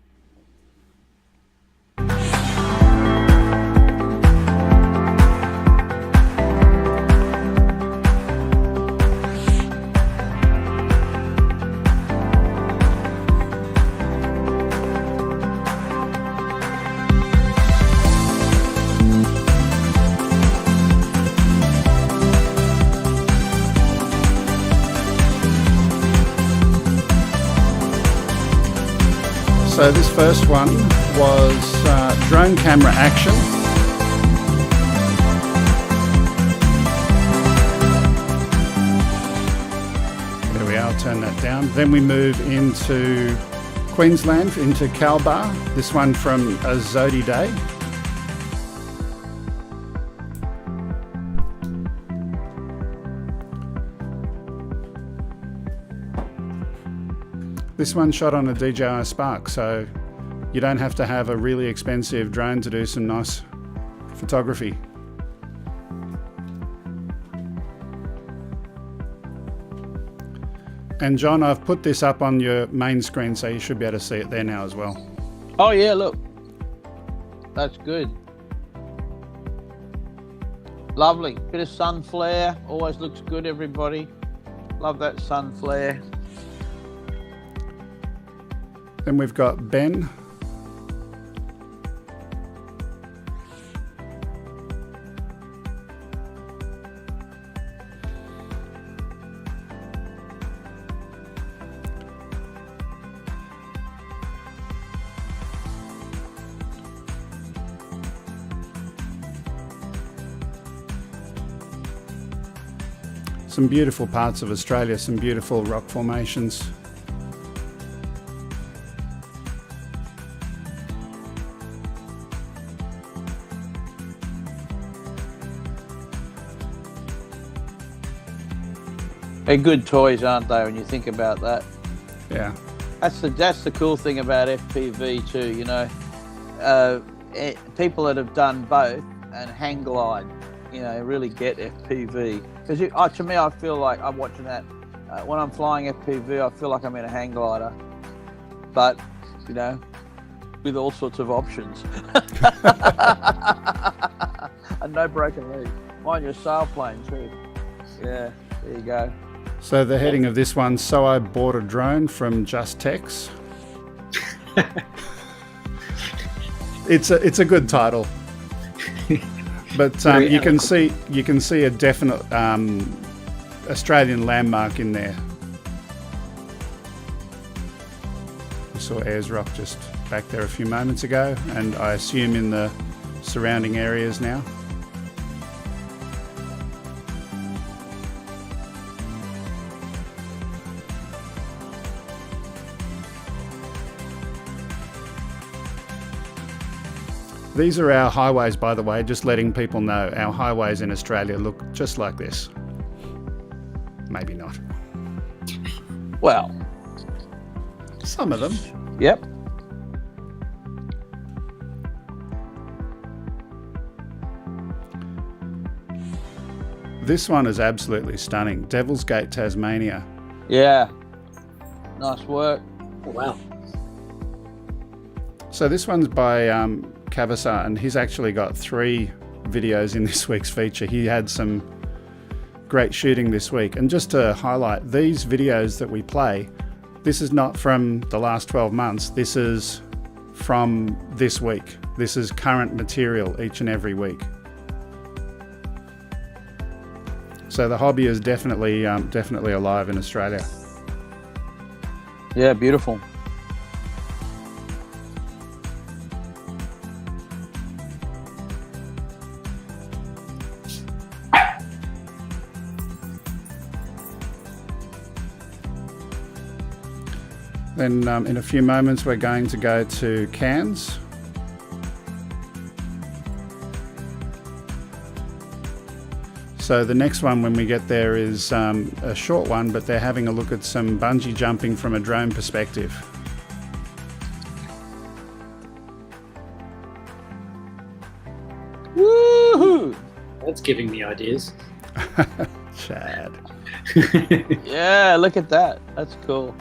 So this first one was drone camera action. There we are, I'll turn that down. Then we move into Queensland, into Kalbar. This one from a Zodi Day. This one's shot on a DJI Spark, so you don't have to have a really expensive drone to do some nice photography. And John, I've put this up on your main screen, so you should be able to see it there now as well.
Oh yeah, look. That's good. Lovely. Bit of sun flare. Always looks good, everybody. Love that sun flare.
Then we've got Ben. Some beautiful parts of Australia, some beautiful rock formations.
They're good toys, aren't they, when you think about that?
Yeah.
That's the cool thing about FPV too, you know. People that have done both and hang glide, you know, really get FPV. Because to me, I feel like I'm watching that. When I'm flying FPV, I feel like I'm in a hang glider. But, you know, with all sorts of options. And no broken legs. Mind your sailplane too. Yeah, there you go.
So the heading of this one, So I Bought a Drone from Just Tex. It's a good title. But you can see a definite Australian landmark in there. We saw Ayers Rock just back there a few moments ago, and I assume in the surrounding areas now. These are our highways, by the way, just letting people know. Our highways in Australia look just like this. Maybe not.
Well,
some of them.
Yep.
This one is absolutely stunning. Devil's Gate, Tasmania.
Yeah. Nice work.
Oh, wow.
So this one's by Kavasar, and he's actually got 3 videos in this week's feature. He had some great shooting this week. And just to highlight, these videos that we play, this is not from the last 12 months. This is from this week. This is current material each and every week. So the hobby is definitely alive in Australia.
Yeah, beautiful.
Then in a few moments we're going to go to Cairns. So the next one when we get there is a short one, but they're having a look at some bungee jumping from a drone perspective.
Woohoo!
That's giving me ideas.
Chad.
Yeah, look at that. That's cool.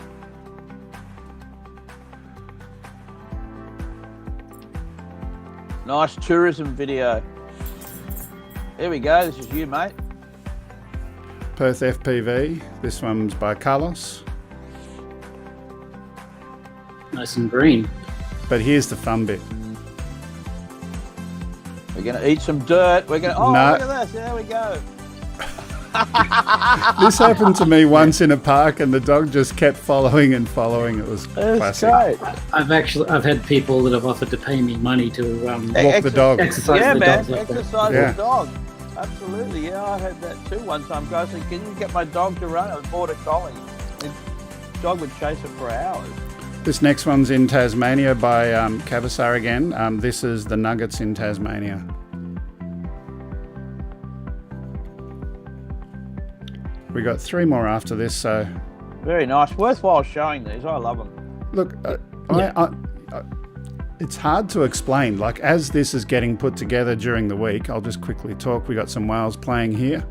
Nice tourism video. There we go. This is you, mate.
Perth FPV. This one's by Carlos.
Nice and green.
But here's the fun bit.
We're going to eat some dirt. We're going to... Oh, no. Look at this. There we go.
This happened to me once in a park, and the dog just kept following and following. It was classic.
Great.
I've had people that have offered to pay me money to
walk the dog.
Exercise the dog.
Exercise the dog. Absolutely. Yeah, I had that too one time. Guys said, "Can you get my dog to run?" I was border collie. The dog would chase it for hours.
This next one's in Tasmania by Cavasar again. This is the Nuggets in Tasmania. We got 3 more after this, so...
Very nice. Worthwhile showing these. I love them.
Look, it's hard to explain. Like, as this is getting put together during the week, I'll just quickly talk. We got some whales playing here.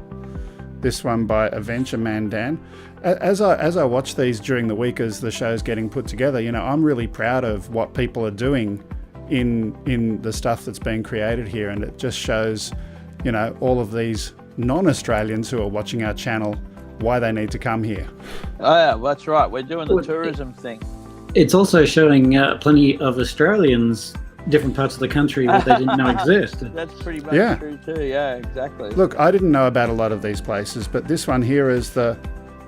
This one by Adventure Man Dan. As I watch these during the week as the show's getting put together, you know, I'm really proud of what people are doing in the stuff that's being created here, and it just shows, you know, all of these non-Australians who are watching our channel why they need to come here.
Oh yeah, well, that's right. We're doing the tourism thing.
It's also showing plenty of Australians, different parts of the country that they didn't know existed.
That's pretty much true too. Yeah, exactly.
Look, I didn't know about a lot of these places, but this one here is the...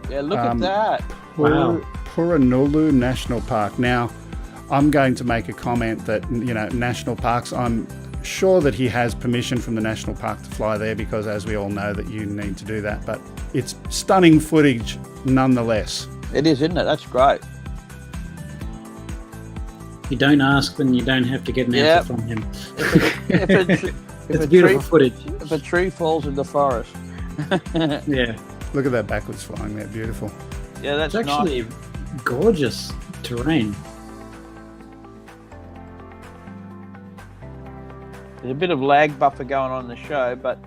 Yeah, look at that.
Wow. Puranulu National Park. Now, I'm going to make a comment that, you know, national parks, I'm sure that he has permission from the national park to fly there, because as we all know that you need to do that, but it's stunning footage nonetheless.
It is, isn't it? That's great.
You don't ask, then you don't have to get an answer from him.
It's
beautiful footage.
If a tree falls in the forest.
Yeah.
Look at that backwards flying there. Beautiful.
Yeah, that's
it's actually
nice.
Gorgeous terrain.
There's a bit of lag buffer going on in the show, but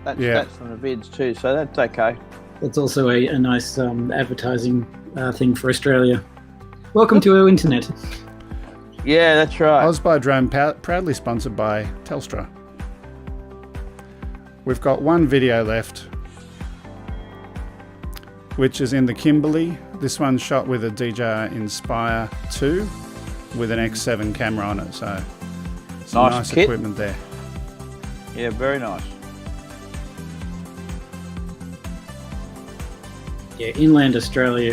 that's from the vids too, so that's okay.
It's also a nice advertising thing for Australia. Welcome to our internet.
Yeah, that's right.
Oz by Drone, proudly sponsored by Telstra. We've got one video left, which is in the Kimberley. This one's shot with a DJI Inspire 2 with an X7 camera on it, so some nice equipment there.
Yeah, very nice.
Yeah, inland Australia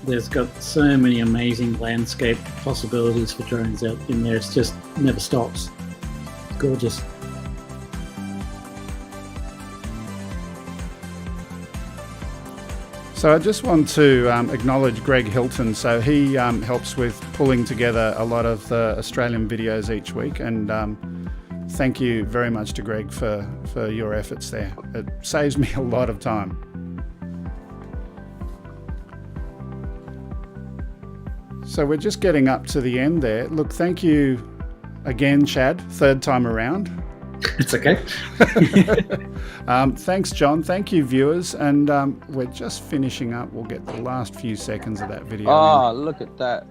there's got so many amazing landscape possibilities for drones out in there. It's just never stops. It's gorgeous.
So I just want to acknowledge Greg Hilton. So he helps with pulling together a lot of the Australian videos each week, and thank you very much to Greg for your efforts there. It saves me a lot of time. So we're just getting up to the end there. Look, thank you again, Chad, third time around.
It's okay.
Thanks, John. Thank you, viewers. And we're just finishing up. We'll get the last few seconds of that video.
Oh, look at that.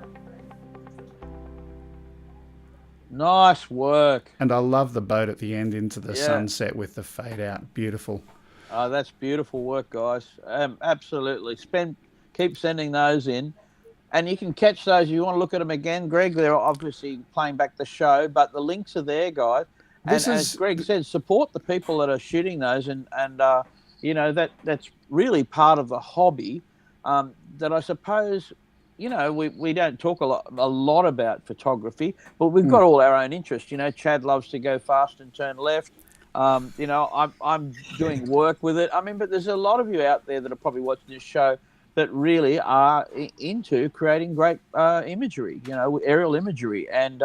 Nice work.
And I love the boat at the end into the sunset with the fade out. Beautiful.
Oh, that's beautiful work, guys. Absolutely. Keep sending those in. And you can catch those if you want to look at them again. Greg, they're obviously playing back the show, but the links are there, guys. And as Greg said, support the people that are shooting those and that's really part of the hobby that I suppose, we don't talk a lot about photography, but we've got all our own interests. Chad loves to go fast and turn left. I'm doing work with it. I mean, but there's a lot of you out there that are probably watching this show that really are into creating great imagery, aerial imagery. And,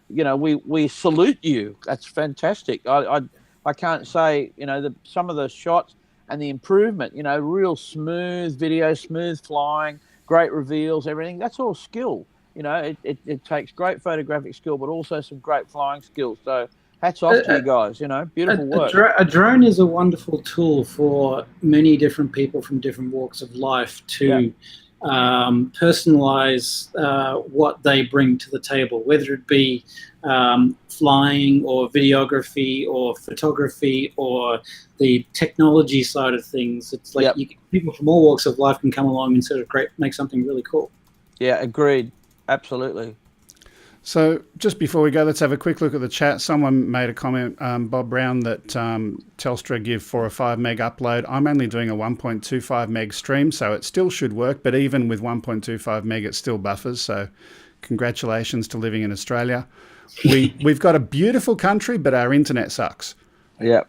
we salute you. That's fantastic. I can't say, some of the shots and the improvement, real smooth video, smooth flying, great reveals, everything. That's all skill. It takes great photographic skill, but also some great flying skills. So hats off to you guys, beautiful work.
A drone is a wonderful tool for many different people from different walks of life to personalize what they bring to the table, whether it be flying or videography or photography or the technology side of things. It's like people from all walks of life can come along and sort of make something really cool.
Yeah, agreed. Absolutely.
So just before we go, let's have a quick look at the chat. Someone made a comment, Bob Brown, that Telstra give 4 or 5 meg upload. I'm only doing a 1.25 meg stream, so it still should work. But even with 1.25 meg, it still buffers. So congratulations to living in Australia. We've got a beautiful country, but our internet sucks.
Yeah.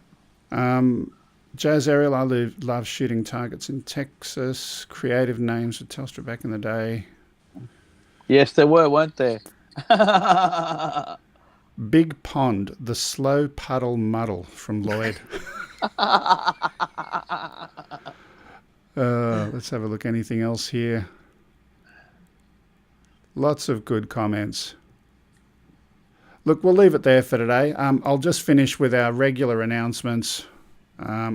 Jazz Ariel, I love shooting targets in Texas. Creative names for Telstra back in the day.
Yes, there were, weren't there?
Big Pond, the slow puddle muddle from Lloyd. Let's have a look. Anything else here? Lots of good comments. Look, we'll leave it there for today. I'll just finish with our regular announcements,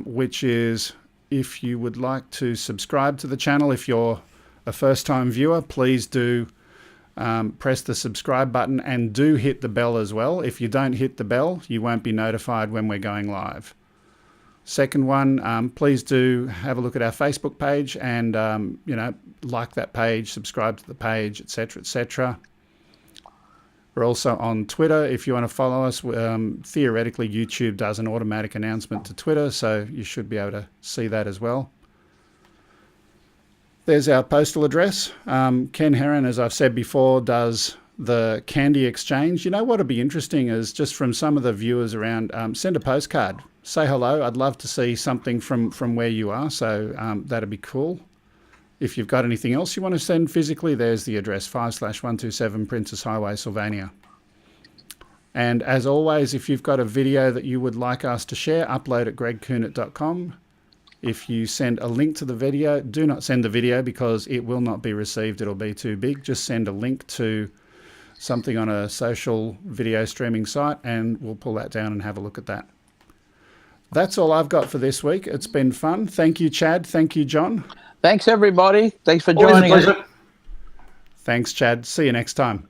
which is if you would like to subscribe to the channel, if you're a first-time viewer, please do press the subscribe button and do hit the bell as well. If you don't hit the bell, you won't be notified when we're going live. Second one, please do have a look at our Facebook page and, like that page, subscribe to the page, etc., etc. We're also on Twitter. If you want to follow us, theoretically, YouTube does an automatic announcement to Twitter, so you should be able to see that as well. There's our postal address. Ken Heron, as I've said before, does the candy exchange. You know what would be interesting is just from some of the viewers around, send a postcard. Say hello. I'd love to see something from where you are, so that'd be cool. If you've got anything else you want to send physically, there's the address, 5/127 Princess Highway, Sylvania. And as always, if you've got a video that you would like us to share, upload at gregkuhnert.com. If you send a link to the video, do not send the video because it will not be received. It'll be too big. Just send a link to something on a social video streaming site and we'll pull that down and have a look at that. That's all I've got for this week. It's been fun. Thank you, Chad. Thank you, John.
Thanks, everybody. Thanks for joining us.
Thanks, Chad. See you next time.